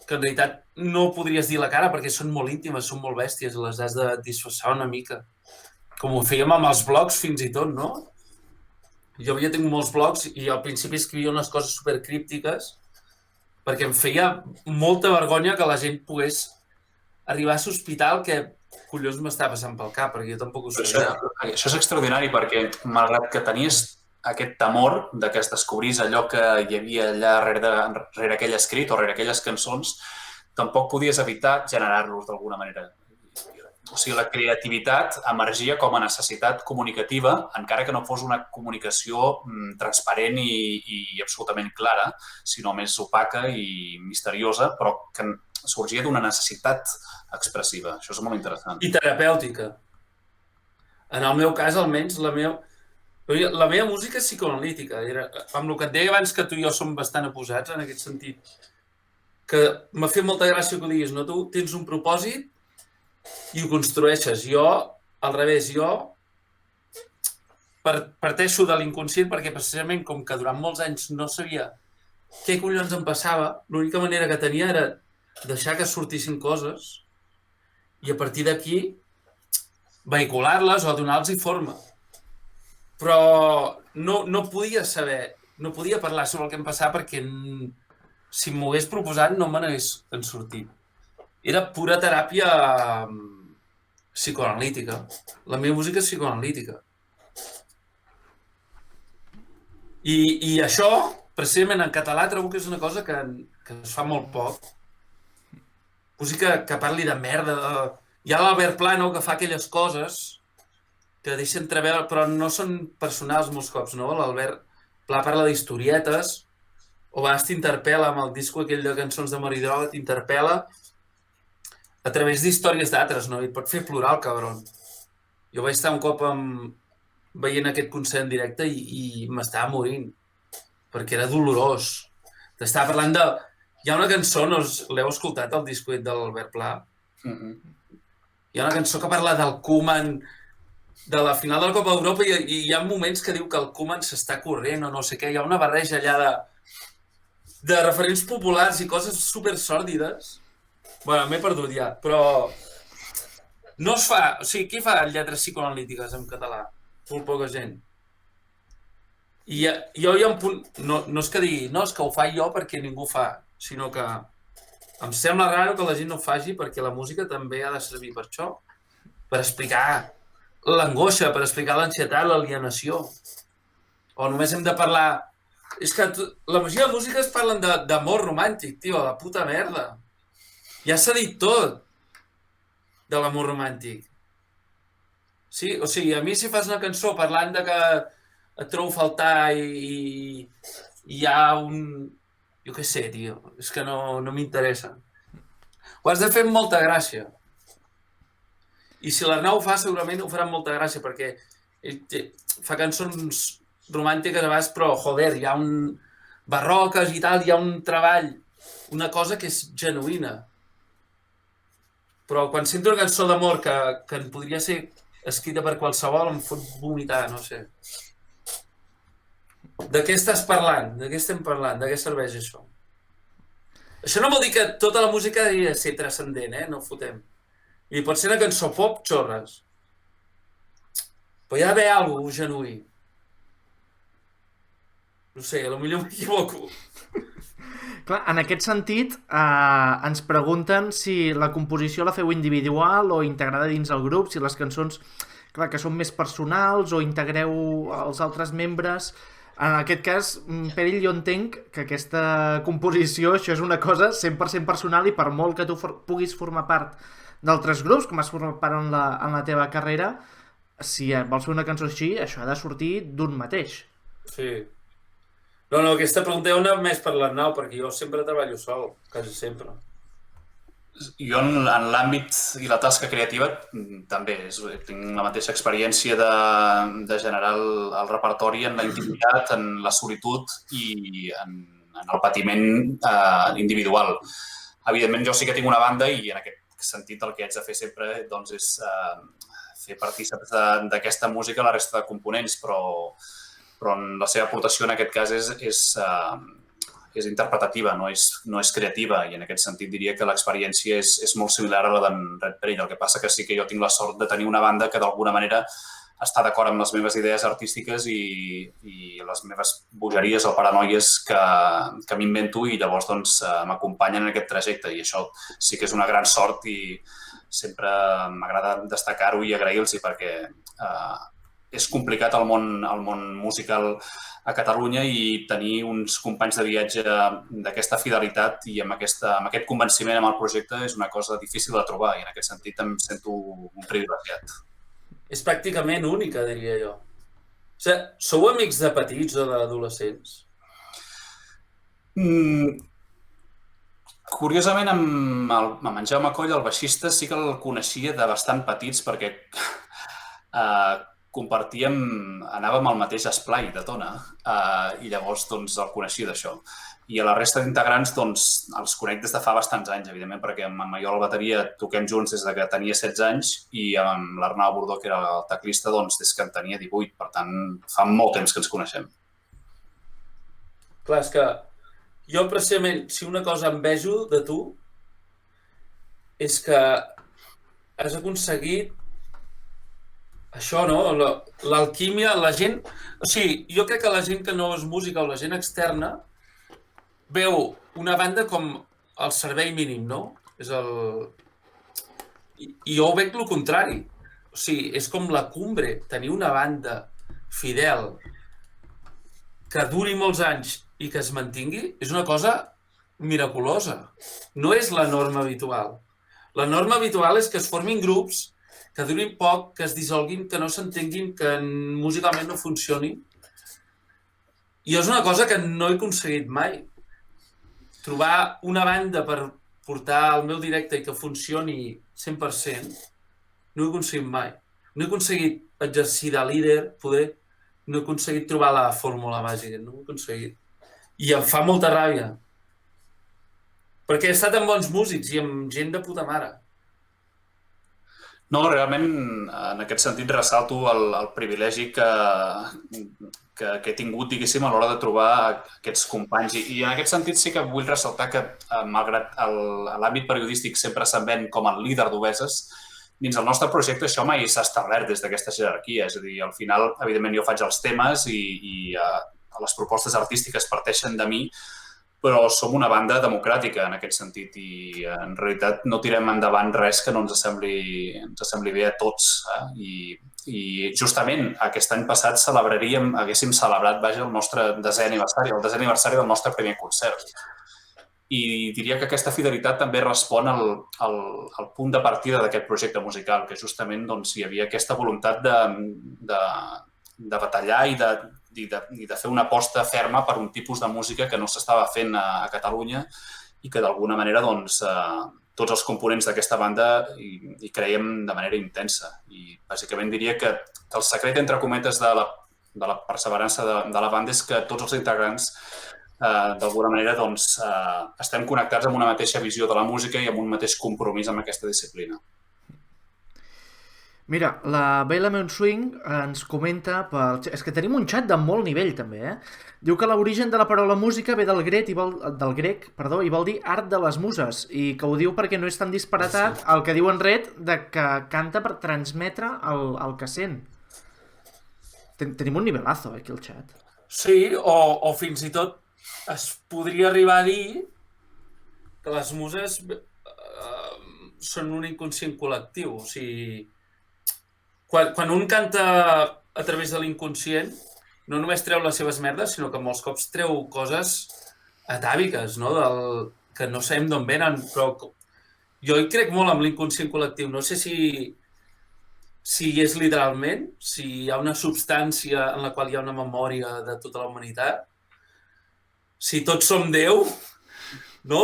que en realitat no podries dir a la cara perquè són molt íntimes, són molt bèsties, les has de disfressar una mica. Com ho fèiem amb els blogs fins i tot, no? Jo havia tingut molts blogs i al principi escrivia unes coses supercríptiques perquè em feia molta vergonya que la gent pogués arribar a sospitar el que collons m'estava passant pel cap, perquè jo tampoc ho sabia. Això és extraordinari perquè, malgrat que tenies aquest temor de que es descobrís allò que hi havia allà rere aquell escrit o rere aquelles cançons, tampoc podies evitar generar-los d'alguna manera. o sigui, la creativitat emergia com a necessitat comunicativa, encara que no fos una comunicació transparent i absolutament clara, sinó més opaca i misteriosa, però que sorgia d'una necessitat expressiva. Això és molt interessant. I terapèutica. En el meu cas, almenys, la meva música és psicoanalítica. Amb el que et deia abans, que tu i jo som bastant oposats en aquest sentit, que m'ha fet molta gràcia que ho diguis, no? Tu tens un propòsit i ho construeixes. Jo, al revés, parteixo de l'inconscient perquè precisament com que durant molts anys no sabia què collons em passava, l'única manera que tenia era deixar que sortissin coses i a partir d'aquí vehicular-les o donar-los forma. Però no podia saber, no podia parlar sobre el que em passava perquè si m'ho hagués proposat no me n'hagués sortit. Era pura teràpia psicoanalítica. La meva música és psicoanalítica. I això, precisament en català, trobo que és una cosa que es fa molt poc. Música que parli de merda. Hi ha l'Albert Plano que fa aquelles coses que deixen entreveure, però no són personals molts cops, no? L'Albert Pla parla d'historietes, o a vegades t'interpel·la amb el disco aquell de cançons de Maridroga, t'interpel·la a través d'històries d'altres, no? I et pot fer plorar el cabron. Jo vaig estar un cop veient aquest concert en directe i m'estava morint, perquè era dolorós. T'estava parlant de... Hi ha una cançó, no l'heu escoltat, el disco de l'Albert Pla? Hi ha una cançó que parla del Koeman, de la final de la Copa d'Europa, i hi ha moments que diu que el Koeman s'està corrent o no sé què. Hi ha una barreja allà de referents populars i coses super sòrdides. Bueno, m'he perdut ja, però no es fa... O sigui, qui fa lletres psicoanalítiques en català? Molt poca gent. I jo hi ha un punt... No és que digui, no, és que ho fa jo perquè ningú ho fa, sinó que em sembla raro que la gent no ho faci perquè la música també ha de servir per això, per explicar l'angoixa, per explicar l'ansietat, l'alienació. O només hem de parlar... És que la majoria de músiques parlen d'amor romàntic, tio, la puta merda. Ja s'ha dit tot de l'amor romàntic. Sí? O sigui, a mi si fas una cançó parlant de que et trobo a faltar i hi ha un... Jo què sé, tio, és que no m'interessa. Ho has de fer amb molta gràcia. I si l'Arnau ho fa, segurament ho farà amb molta gràcia, perquè ell fa cançons romàntiques a vegades, però, joder, hi ha un... barroques i tal, hi ha un treball, una cosa que és genuïna. Però quan sento una cançó d'amor que podria ser escrita per qualsevol, em fot vomitar, no sé. De què estàs parlant? De què estem parlant? De què serveix això? Això no vol dir que tota la música hagi de ser transcendent, no fotem. I pot ser una cançó pop, xorres. Però hi ha d'haver alguna cosa genuí. No sé, potser m'equivoco. Clar, en aquest sentit, ens pregunten si la composició la feu individual o integrada dins el grup, si les cançons, clar, que són més personals o integreu els altres membres. En aquest cas, Peris, jo entenc que aquesta composició, això és una cosa 100% personal i per molt que tu puguis formar part d'altres grups, com has format part en la teva carrera, si vols fer una cançó així, això ha de sortir d'un mateix. Sí. No, aquesta pregunta és una més per l'Arnau, perquè jo sempre treballo sol, quasi sempre. Jo en l'àmbit i la tasca creativa també tinc la mateixa experiència de generar el repertori en la intimitat, en la solitud i en el patiment individual. Evidentment jo sí que tinc una banda i en aquest sentit el que haig de fer sempre doncs, és fer partícips d'aquesta música la resta de components, però la seva aportació en aquest cas és interpretativa, no és creativa, i en aquest sentit diria que l'experiència és molt similar a la d'en Red Perill. El que passa que sí que jo tinc la sort de tenir una banda que d'alguna manera està d'acord amb les meves idees artístiques i les meves bogeries o paranoies que m'invento i llavors doncs, m'acompanyen en aquest trajecte, i això sí que és una gran sort i sempre m'agrada destacar-ho i agrair-los perquè és complicat el món musical a Catalunya i tenir uns companys de viatge d'aquesta fidelitat i amb aquest convenciment amb el projecte és una cosa difícil de trobar i en aquest sentit em sento un privilegiat. És pràcticament única, diria jo. O sigui, sou amics de petits o d'adolescents? Curiosament, amb en Jaume Coll, el baixista, sí que el coneixia de bastant petits perquè anàvem al mateix esplai de Tona i llavors doncs, el coneixia d'això. I a la resta d'integrants doncs, els conec des de fa bastants anys, evidentment, perquè amb en Maiol a la bateria toquem junts des que tenia 16 anys i amb l'Arnau Bordó, que era el teclista, doncs, des que en tenia 18. Per tant, fa molt temps que ens coneixem. Clar, és que jo, precisament, si una cosa envejo de tu és que has aconseguit això, no? L'alquímia, la gent... O sigui, jo crec que la gent que no és música o la gent externa veu una banda com el servei mínim, no? I jo ho veig el contrari. O sigui, és com la cumbre. Tenir una banda fidel que duri molts anys i que es mantingui és una cosa miraculosa. No és la norma habitual. La norma habitual és que es formin grups que durin poc, que es dissolguin, que no s'entenguin, que musicalment no funcionin. I és una cosa que no he aconseguit mai. Trobar una banda per portar el meu directe i que funcioni 100%, no ho he aconseguit mai. No he aconseguit exercir de líder, poder. No he aconseguit trobar la fórmula màgica, no ho he aconseguit. I em fa molta ràbia. Perquè he estat amb bons músics i amb gent de puta mare. No, realment, en aquest sentit, ressalto el privilegi que he tingut, diguéssim, a l'hora de trobar aquests companys. I en aquest sentit sí que vull ressaltar que, malgrat l'àmbit periodístic sempre se'n ven com el líder d'Obeses, dins el nostre projecte això mai s'ha establert des d'aquesta jerarquia. És a dir, al final, evidentment, jo faig els temes i les propostes artístiques parteixen de mi, però som una banda democràtica en aquest sentit i en realitat no tirem endavant res que no ens sembli bé a tots. I justament aquest any passat haguéssim celebrat el nostre desè aniversari, el desè aniversari del nostre primer concert. I diria que aquesta fidelitat també respon al punt de partida d'aquest projecte musical, que justament hi havia aquesta voluntat de batallar i de fer una aposta ferma per un tipus de música que no s'estava fent a Catalunya i que d'alguna manera tots els components d'aquesta banda hi creiem de manera intensa. I bàsicament diria que el secret, entre cometes, de la perseverança de la banda és que tots els integrants d'alguna manera estem connectats amb una mateixa visió de la música i amb un mateix compromís amb aquesta disciplina. Mira, la Bella Swing ens comenta... És que tenim un xat de molt nivell, també, eh? Diu que l'origen de la paraula música ve del grec i vol dir art de les muses, i que ho diu perquè no és tan disparatat el que diu en Red de que canta per transmetre el que sent. Tenim un nivelazo, aquí al xat. Sí, o fins i tot es podria arribar a dir que les muses són un inconscient col·lectiu, o sigui... Quan un canta a través de l'inconscient, no només treu les seves merdes, sinó que molts cops treu coses atàviques, no? Que no sabem d'on venen, però jo hi crec molt amb l'inconscient col·lectiu. No sé si és literalment, si hi ha una substància en la qual hi ha una memòria de tota la humanitat, si tots som Déu, no?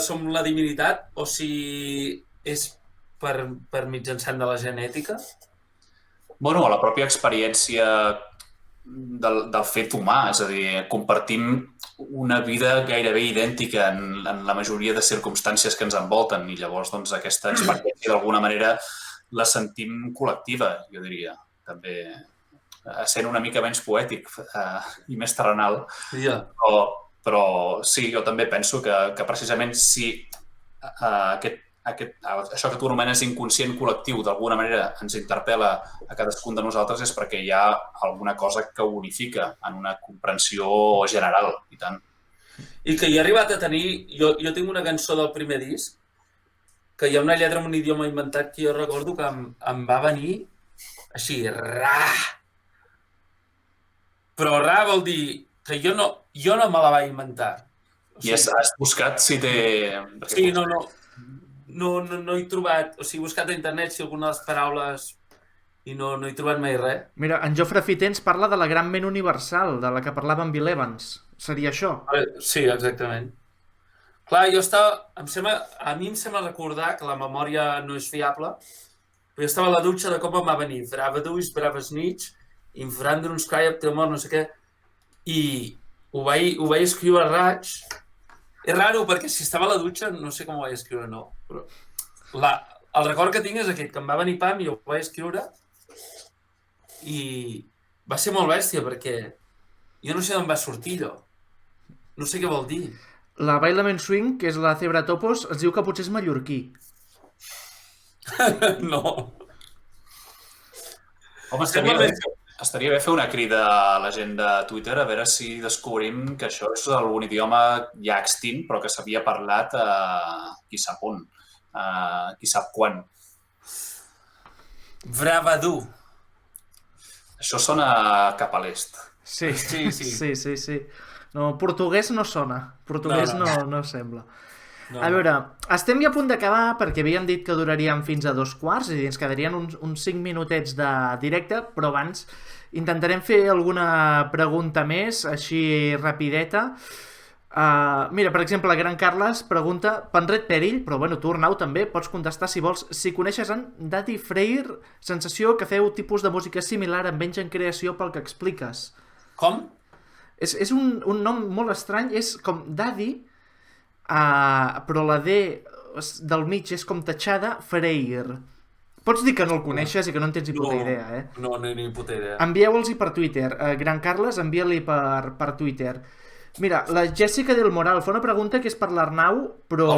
Som la divinitat, o si és per mitjançant de la genètica. Bueno, la pròpia experiència del fet humà, és a dir, compartim una vida gairebé idèntica en la majoria de circumstàncies que ens envolten i llavors aquesta experiència d'alguna manera la sentim col·lectiva, jo diria, també sent una mica menys poètic i més terrenal, però sí, jo també penso que precisament si això que tu anomenes inconscient col·lectiu d'alguna manera ens interpel·la a cadascun de nosaltres és perquè hi ha alguna cosa que ho unifica en una comprensió general, i tant. I que hi he arribat a tenir... Jo tinc una cançó del primer disc que hi ha una lletra en un idioma inventat que jo recordo que em va venir així, Però ra vol dir que jo no me la vaig inventar. I has buscat si té... Sí, no he trobat... O sigui, he buscat a internet si alguna de les paraules i no he trobat mai res. Mira, en Jofre Fiter ens parla de la gran ment universal, de la que parlava en Bill Evans. Seria això? Sí, exactament. Clar, a mi em sembla recordar que la memòria no és fiable, però jo estava a la dutxa de cop em va venir brava duis, braves nits, infrandrums, caiap, teu mort, no sé què, i ho vaig escriure a raig. És raro, perquè si estava a la dutxa no sé com ho vaig escriure, no. Però el record que tinc és aquest, que em va venir pam i ho vaig escriure i va ser molt bèstia, perquè jo no sé d'on va sortir allò. No sé què vol dir. La Bailament Swing, que és la Zebra Topos, ens diu que potser és mallorquí. No. Home, estaria bé fer una crida a la gent de Twitter a veure si descobrim que això és algun idioma ja extint, però que s'havia parlat qui sap on, qui sap quan. Bravadú. Això sona cap a l'est. Sí. Sí. No, portuguès no sona. Portuguès no sembla. No. A veure, estem ja a punt d'acabar perquè havíem dit que duraríem fins a 2:15 i ens quedarien uns 5 minutets de directe, però abans intentarem fer alguna pregunta més, així rapideta. Mira, per exemple, el Gran Carles pregunta Penret Perill, però bueno, tu Arnau també pots contestar si vols, si coneixes en Daddy Freyr, sensació que feu tipus de música similar amb ells en creació pel que expliques. Com? És un nom molt estrany, és com Daddy, però la D del mig és com tatxada, Freyr. Pots dir que no el coneixes i que no en tens ni puta idea, eh? No, ni puta idea. Envieu-los-hi per Twitter. Gran Carles, envia-li per Twitter. Mira, la Jessica del Moral fa una pregunta que és per l'Arnau, però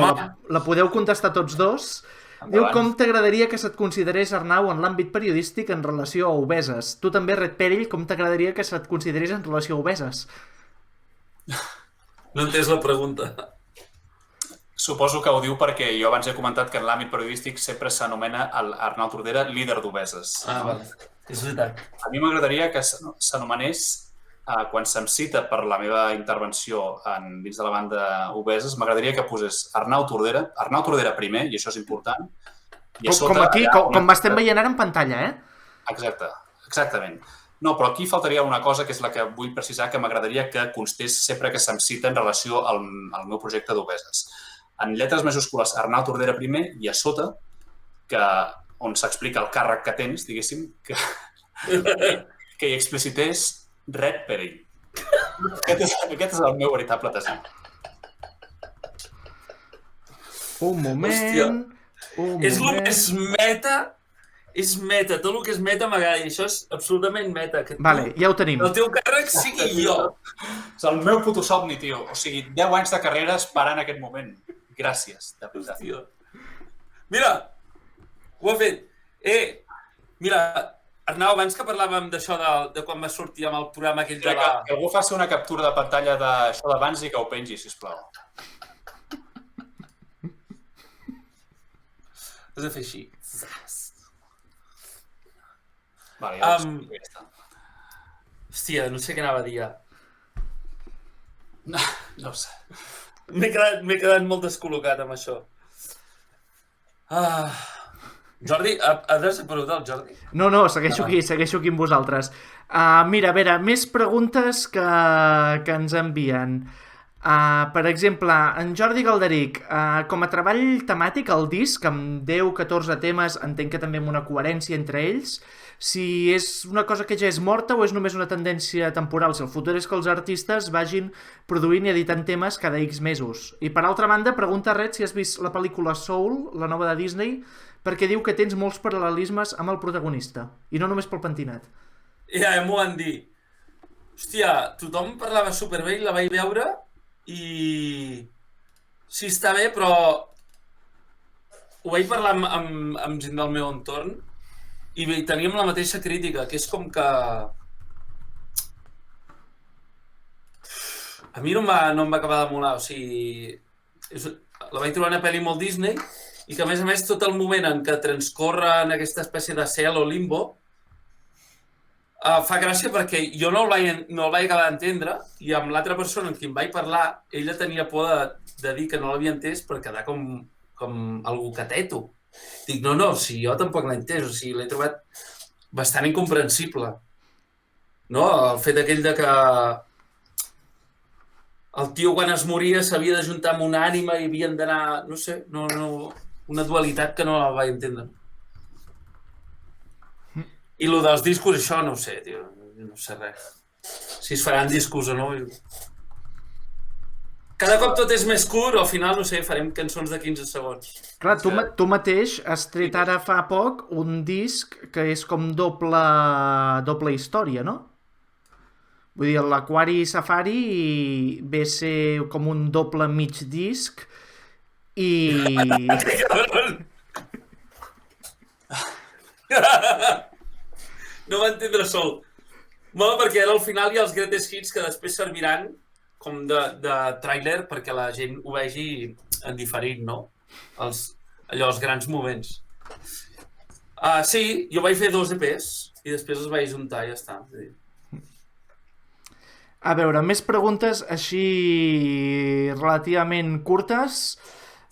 la podeu contestar tots dos. Diu, com t'agradaria que se't considerés, Arnau, en l'àmbit periodístic en relació a obeses? Tu també, Red Perill, com t'agradaria que se't considerés en relació a obeses? No he entès la pregunta. Suposo que ho diu perquè jo abans he comentat que en l'àmbit periodístic sempre s'anomena l'Arnau Tordera líder d'obeses. Vale. És veritat. A mi m'agradaria que s'anomenés, quan se'm cita per la meva intervenció dins de la banda Obeses, m'agradaria que posés Arnau Tordera primer, i això és important. I com aquí, com estem veient ara en pantalla, eh? Exactament. No, però aquí faltaria una cosa que és la que vull precisar, que m'agradaria que constés sempre que se'm cita en relació al meu projecte d'Obeses. En lletres majúscules, Arnau Tordera primer, i a sota, on s'explica el càrrec que tens, diguéssim, que hi explicités Red Perill. Aquest és el meu veritable desig. Un moment. És el que és meta. És meta. Tot el que és meta m'agrada. I això és absolutament meta. Vale, ja ho tenim. El teu càrrec sigui jo. És el meu puto somni, tio. O sigui, 10 anys de carrera esperant aquest moment. Gràcies, de veritat. Mira, ho ha fet. Mira, Arnau, abans que parlàvem d'això de quan va sortir amb el programa aquell de la... Que algú faci una captura de pantalla d'això d'abans i que ho pengi, sisplau. Has de fer així. Vale, ja està. Hòstia, no sé què anava a dir ja. No ho sé. M'he quedat molt descol·locat amb això. Jordi, has desaparegut el Jordi? No, segueixo aquí amb vosaltres. Mira, a veure, més preguntes que ens envien. Per exemple, en Jordi Galderic, com a treball temàtic, el disc, amb 10-14 temes, entenc que també amb una coherència entre ells, si és una cosa que ja és morta o és només una tendència temporal, si el futur és que els artistes vagin produint i editant temes cada X mesos. I per altra banda, pregunta Red si has vist la pel·lícula Soul, la nova de Disney, perquè diu que tens molts paral·lelismes amb el protagonista, i no només pel pentinat. Ja m'ho van dir. Hòstia, tothom parlava superbé i la vaig veure i... Sí, està bé, però ho vaig parlar amb gent del meu entorn i teníem la mateixa crítica, que és com que... A mi no em va acabar de molar, o sigui... La vaig trobar una pel·li molt Disney i que, a més, tot el moment en què transcorre en aquesta espècie de cel o limbo Fa gràcia perquè jo no el vaig acabar d'entendre i amb l'altra persona amb qui em vaig parlar, ella tenia por de dir que no l'havia entès per quedar com algú cateto. Dic, no, si jo tampoc l'he entès, o sigui, l'he trobat bastant incomprensible. No? El fet aquell de que el tio quan es moria s'havia d'ajuntar amb una ànima i havien d'anar, no sé, una dualitat que no la vaig entendre. I el dels discos, això no ho sé, tio, no sé res. Si es faran discos o no. Cada cop tot és més curt, al final, no sé, farem cançons de 15 segons. Clar, tu mateix has tret ara fa poc un disc que és com doble història, no? Vull dir, l'Aquari Safari ve a ser com un doble mig disc i... No va entendre sol. Molt perquè era al final i els greatest hits que després serviran com de tràiler perquè la gent ho vegi en diferit, no? Els grans moments. Sí, jo vaig fer 2 EPs i després els vaig juntar i ja està. A veure, més preguntes així relativament curtes.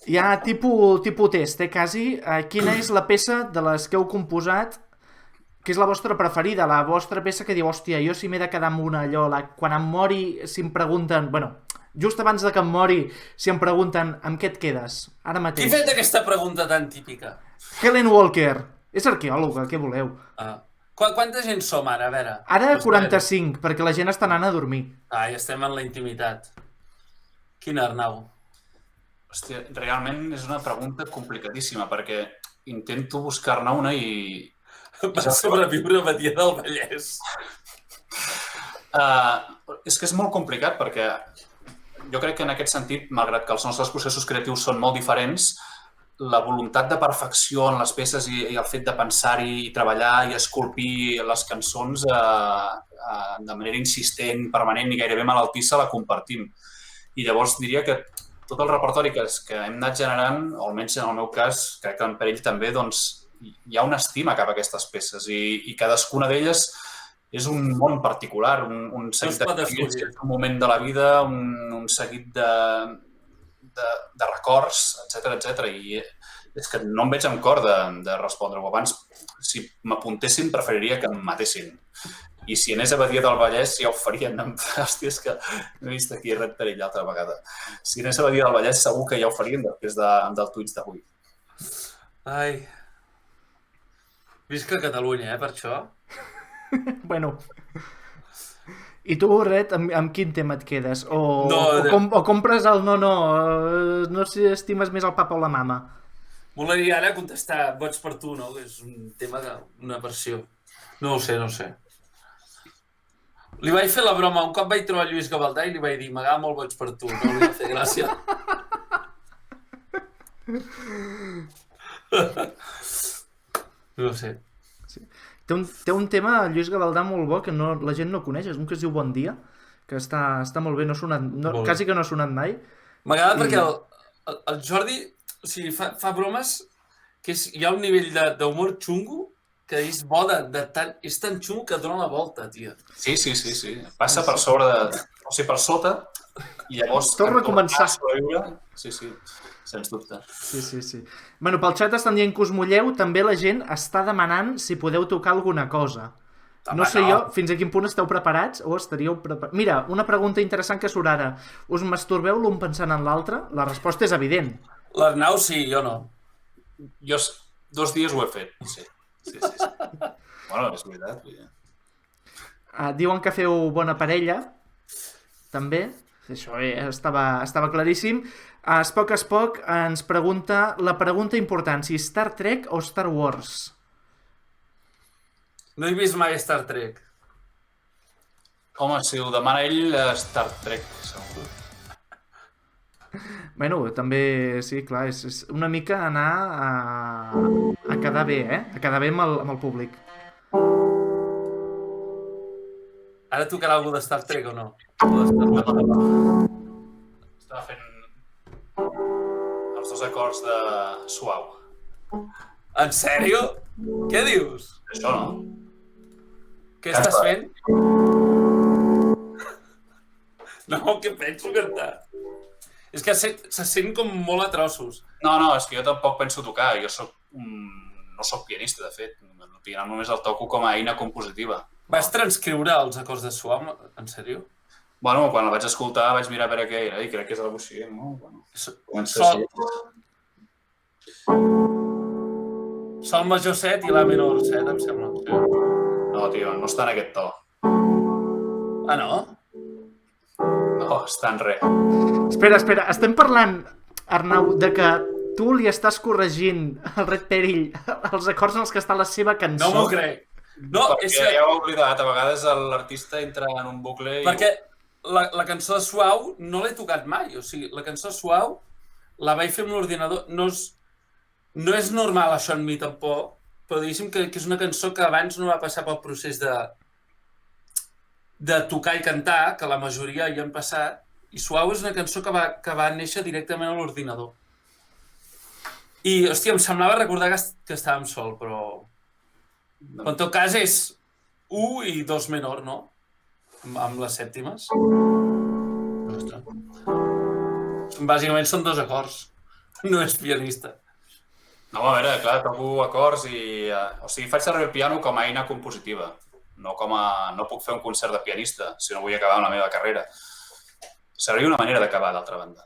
Hi ha tipus test, quasi. Quina és la peça de les que heu composat que és la vostra preferida, la vostra peça que diu, hòstia, jo si m'he de quedar amb una allò, quan em mori, si em pregunten, bueno, just abans de que em mori, si em pregunten amb què et quedes, ara mateix. Qui ha fet aquesta pregunta tan típica? Helen Walker, és arqueòloga, què voleu? Quanta gent som ara, a veure? Ara 45, perquè la gent està anant a dormir. Ja estem en la intimitat. Quin Arnau? Hòstia, realment és una pregunta complicadíssima, perquè intento buscar-ne una i... Va sobreviure a Badia del Vallès. És que és molt complicat perquè jo crec que en aquest sentit, malgrat que els nostres processos creatius són molt diferents, la voluntat de perfecció en les peces i el fet de pensar-hi i treballar i esculpir les cançons de manera insistent, permanent i gairebé malaltissa la compartim. I llavors diria que tot el repertori que hem anat generant, o almenys en el meu cas, crec que per ell també, doncs hi ha una estima cap a aquestes peces i cadascuna d'elles és un món particular, un seguit d'experiències, un moment de la vida, un seguit de records, etc. I és que no em veig amb cor de respondre-ho. Abans, si m'apuntessin, preferiria que em matessin. I si anés a Badia del Vallès ja ho farien. Hòstia, és que m'he vist aquí Red Perill l'altra vegada. Si anés a Badia del Vallès segur que ja ho farien després del tuit d'avui. Ai... Visca Catalunya, per això. Bueno. I tu, Red, amb quin tema et quedes? O compres el no si estimes més el papa o la mama? Volia ara contestar Boig per tu, no? Que és un tema d'una versió. No ho sé. Li vaig fer la broma. Un cop vaig trobar Lluís Gavaldà i li vaig dir m'agrada molt Boig per tu. No li va fer gràcia. No sé. Sí. Té un tema, Lluís Gavaldà, molt bo, que la gent no coneix, és un que es diu Bon Dia, que està molt bé, quasi que no ha sonat mai. M'agrada perquè el Jordi fa bromes que hi ha un nivell d'humor xungo que és bo, és tan xungo que dona la volta, tio. Sí. Passa per sobre per sota i llavors... Torna a començar. Sí, sens dubte. Sí. Bueno, pel xat estan dient que us mulleu, també la gent està demanant si podeu tocar alguna cosa. No sé jo, fins a quin punt esteu preparats o estaríeu preparats? Mira, una pregunta interessant que surt ara. Us masturbeu l'un pensant en l'altre? La resposta és evident. L'Arnau sí, jo no. Jo 2 dies ho he fet, sí. Bueno, és veritat. Diuen que feu bona parella, també. Això estava claríssim. Spock ens pregunta la pregunta important, si Star Trek o Star Wars? No he vist mai Star Trek. Home, si ho demana ell, Star Trek, segur. Bueno, també, sí, clar, és una mica anar a quedar bé, a quedar bé amb el públic. Ara tocarà algú de Star Trek o no? Estava fent els 2 acords de suau. En sèrio? Què dius? Això no? Què estàs fent? No, què penso cantar? És que se sent com molt a trossos. No, és que jo tampoc penso tocar. Jo no soc pianista, de fet. El piano només el toco com a eina compositiva. Vas transcriure els acords de Suau, en sèrio? Bueno, quan el vaig escoltar vaig mirar per què era i crec que és alguna cosa així, no? Sol major 7 i la menor 7, em sembla. No, tio, no està en aquest to. Ah, no? No, està en res. Espera, estem parlant, Arnau, de que tu li estàs corregint al Red Perill els acords en els que està la seva cançó. No m'ho crec. No, perquè ja ho he oblidat, a vegades l'artista entra en un bucle i... Perquè la cançó de Suau no l'he tocat mai, o sigui, la cançó Suau la vaig fer amb l'ordinador, no és normal això en mi tampoc, però diguéssim que és una cançó que abans no va passar pel procés de tocar i cantar, que la majoria hi han passat, i Suau és una cançó que va néixer directament a l'ordinador. I, hòstia, em semblava recordar que estàvem sol, però en tot cas és 1 i 2 menor, no? Amb les sèptimes. Ostres. Bàsicament són 2 acords. No és pianista. No, a veure, clar, toco acords i... O sigui, faig servir el piano com a eina compositiva. No puc fer un concert de pianista si no vull acabar amb la meva carrera. Seria una manera d'acabar, d'altra banda.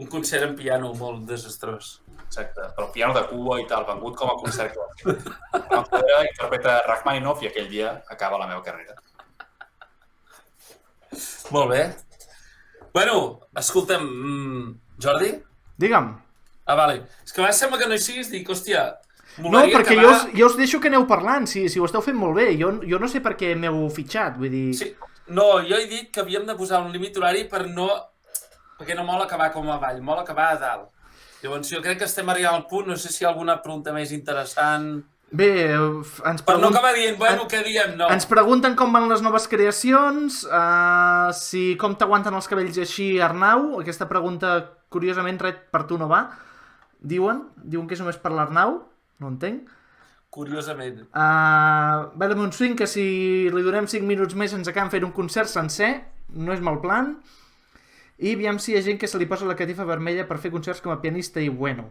Un concert en piano molt desastrós. Exacte, però piano de cua i tal, vengut com a concert clàssic. Interpreta Rachmaninoff i aquell dia acaba la meva carrera. Molt bé. Bueno, escolta'm, Jordi? Digue'm. Ah, vale. És que a vegades sembla que no hi siguis, dic, hòstia, no, perquè jo us deixo que aneu parlant, si ho esteu fent molt bé. Jo no sé per què m'heu fitxat, vull dir... Sí. No, jo he dit que havíem de posar un límit horari perquè no mola acabar com a avall, mola acabar a dalt. Llavors, jo crec que estem arribant al punt, no sé si hi ha alguna pregunta més interessant... Bé, ens per no acabar dient, bueno, què diem, no. Ens pregunten com van les noves creacions, com t'aguanten els cabells així, Arnau. Aquesta pregunta, curiosament, per tu no va. Diuen que és només per l'Arnau, no entenc. Curiosament. Bella Montswing, que si li donem 5 minuts més ens acaben fent un concert sencer, no és mal plan. I aviam si hi ha gent que se li posa la catifa vermella per fer concerts com a pianista i bueno.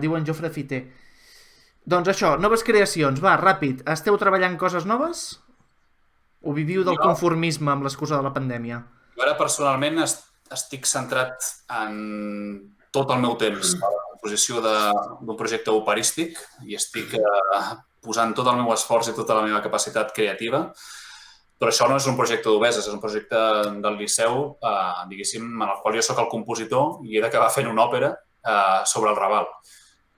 Diuen Jofre Fiter. Doncs això, noves creacions, va, ràpid. Esteu treballant coses noves? O viviu del conformisme amb l'excusa de la pandèmia? Jo ara personalment estic centrat en tot el meu temps a la composició d'un projecte operístic i estic posant tot el meu esforç i tota la meva capacitat creativa. Però això no és un projecte d'Obeses, és un projecte del Liceu, diguéssim, en el qual jo sóc el compositor i he d'acabar fent una òpera sobre el Raval.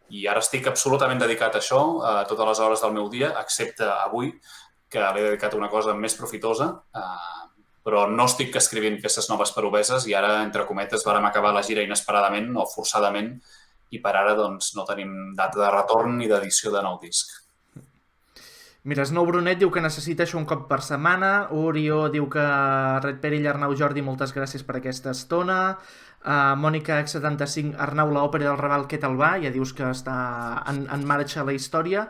I ara estic absolutament dedicat a això, a totes les hores del meu dia, excepte avui, que l'he dedicat a una cosa més profitosa, però no estic escrivint peces noves per Obeses i ara, entre cometes, vàrem acabar la gira inesperadament o forçadament i per ara doncs, no tenim data de retorn ni d'edició de nou disc. Mira, Snow Brunet diu que necessita això un cop per setmana, Orió diu que Red Perill, Arnau, Jordi, moltes gràcies per aquesta estona, Mònica X75, Arnau, l'òpera del Raval, què tal va? Ja dius que està en marxa la història.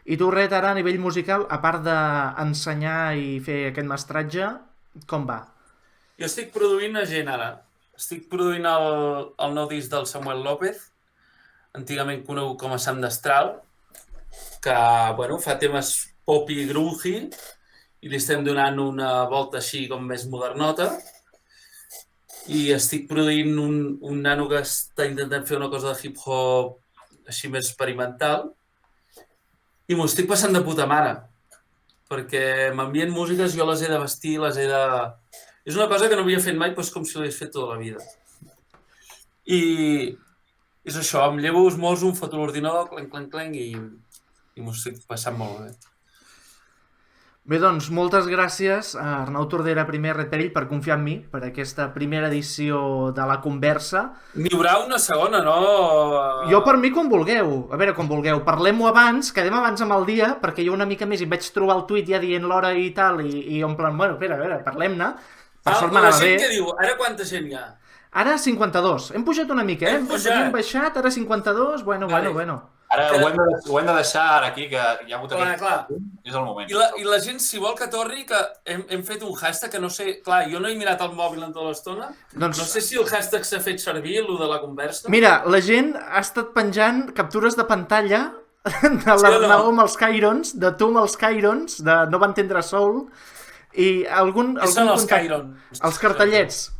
I tu, Red, ara a nivell musical, a part d'ensenyar i fer aquest mestratge, com va? Jo estic produint a gent ara. Estic produint el nou disc del Samuel López, antigament conegut com a Sam Destral, que bueno, fa temes pop i grungy i li estem donant una volta així com més modernota. I estic produint un nano que està intentant fer una cosa de hip-hop així més experimental i m'ho estic passant de puta mare perquè m'envien músiques, jo les he de vestir, És una cosa que no havia fet mai, però és com si l'hagués fet tota la vida. I és això, em llevo esmorzo, em foto l'ordinador, clenc, i m'ho estic passant molt bé. Bé, doncs, moltes gràcies a Arnau Tordera, primer Red Perill, per confiar en mi, per aquesta primera edició de La Conversa. N'hi haurà una segona, no? Jo per mi quan vulgueu. A veure, quan vulgueu. Parlem-ho abans, quedem abans amb el dia, perquè jo una mica més i vaig trobar el tuit ja dient l'hora i tal, i en plan, bueno, espera, a veure, parlem-ne. Per sort m'anava bé. La gent que diu, ara quanta gent hi ha? Ara 52. Hem pujat una mica, Hem baixat, ara 52, bueno. Ara ho hem de deixar ara aquí, que ja votarem. Clar. És el moment. I la gent, si vol que torni, que hem fet un hashtag que no sé... Clar, jo no he mirat el mòbil en tota l'estona. Doncs... No sé si el hashtag s'ha fet servir, el de la conversa. Mira, la gent ha estat penjant captures de pantalla de l'Arnau amb els Cairons, de tu amb els Cairons, de No va entendre Soul, i algun són els contacte... Cairons? Els cartellets.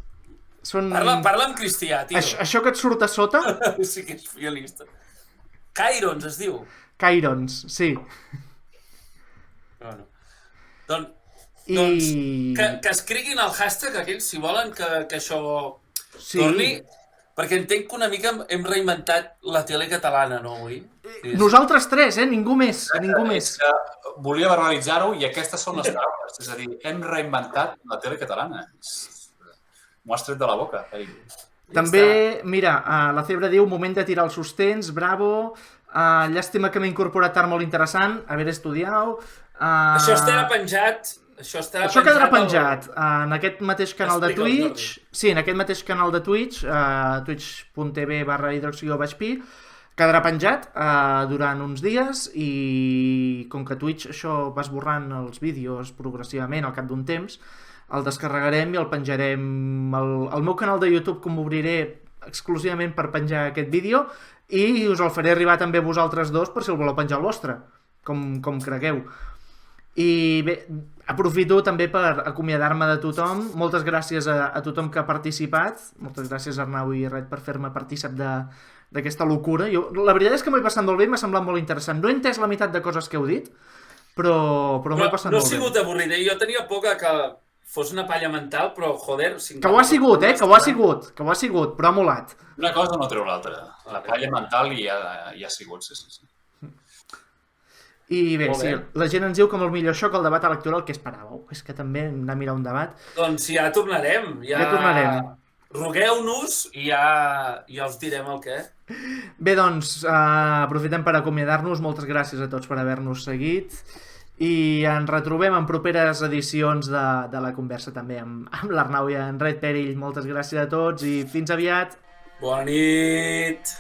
Són... Parla en cristià, tio. Això que et surt a sota? Sí que és guionista. Cairons es diu. Cairons, sí. Bueno. Doncs que escriguin el hashtag aquells, si volen que això torni, perquè entenc que una mica hem reinventat la tele catalana, no, avui? Sí. Nosaltres tres, ningú més, ningú més. Volia verbalitzar-ho i aquestes són les paraules. És a dir, hem reinventat la tele catalana. M'ho has tret de la boca. També, mira, la Cebre diu, moment de tirar els sostens, bravo, llàstima que m'he incorporat tard molt interessant, haver estudiat... Això estarà penjat... Això quedarà penjat en aquest mateix canal de Twitch. Sí, en aquest mateix canal de Twitch, twitch.tv/hidroxió-pi, quedarà penjat durant uns dies i com que Twitch això va esborrant els vídeos progressivament al cap d'un temps, el descarregarem i el penjarem al meu canal de YouTube, com obriré exclusivament per penjar aquest vídeo, i us el faré arribar també a vosaltres dos per si el voleu penjar al vostre, com cregueu. I bé, aprofito també per acomiadar-me de tothom. Moltes gràcies a tothom que ha participat. Moltes gràcies Arnau i Red per fer-me partícip d'aquesta locura. La veritat és que m'ho he passat molt bé i m'ha semblat molt interessant. No he entès la meitat de coses que heu dit, però m'ho he passat molt bé. No ha sigut avorrit, jo tenia por que fos una palla mental, però joder... Que ho ha sigut, que ho ha sigut, però ha molat. Una cosa no treu l'altra. La palla mental hi ha sigut, sí. I bé, sí, la gent ens diu com el millor això que el debat electoral, que esperàveu? És que també hem de mirar un debat. Doncs ja tornarem. Ja tornarem. Rogueu-nos i ja us direm el què. Bé, doncs, aprofitem per acomiadar-nos. Moltes gràcies a tots per haver-nos seguit. I ens retrobem en properes edicions de la conversa també amb l'Arnau i en Red Perill. Moltes gràcies a tots i fins aviat. Bona nit!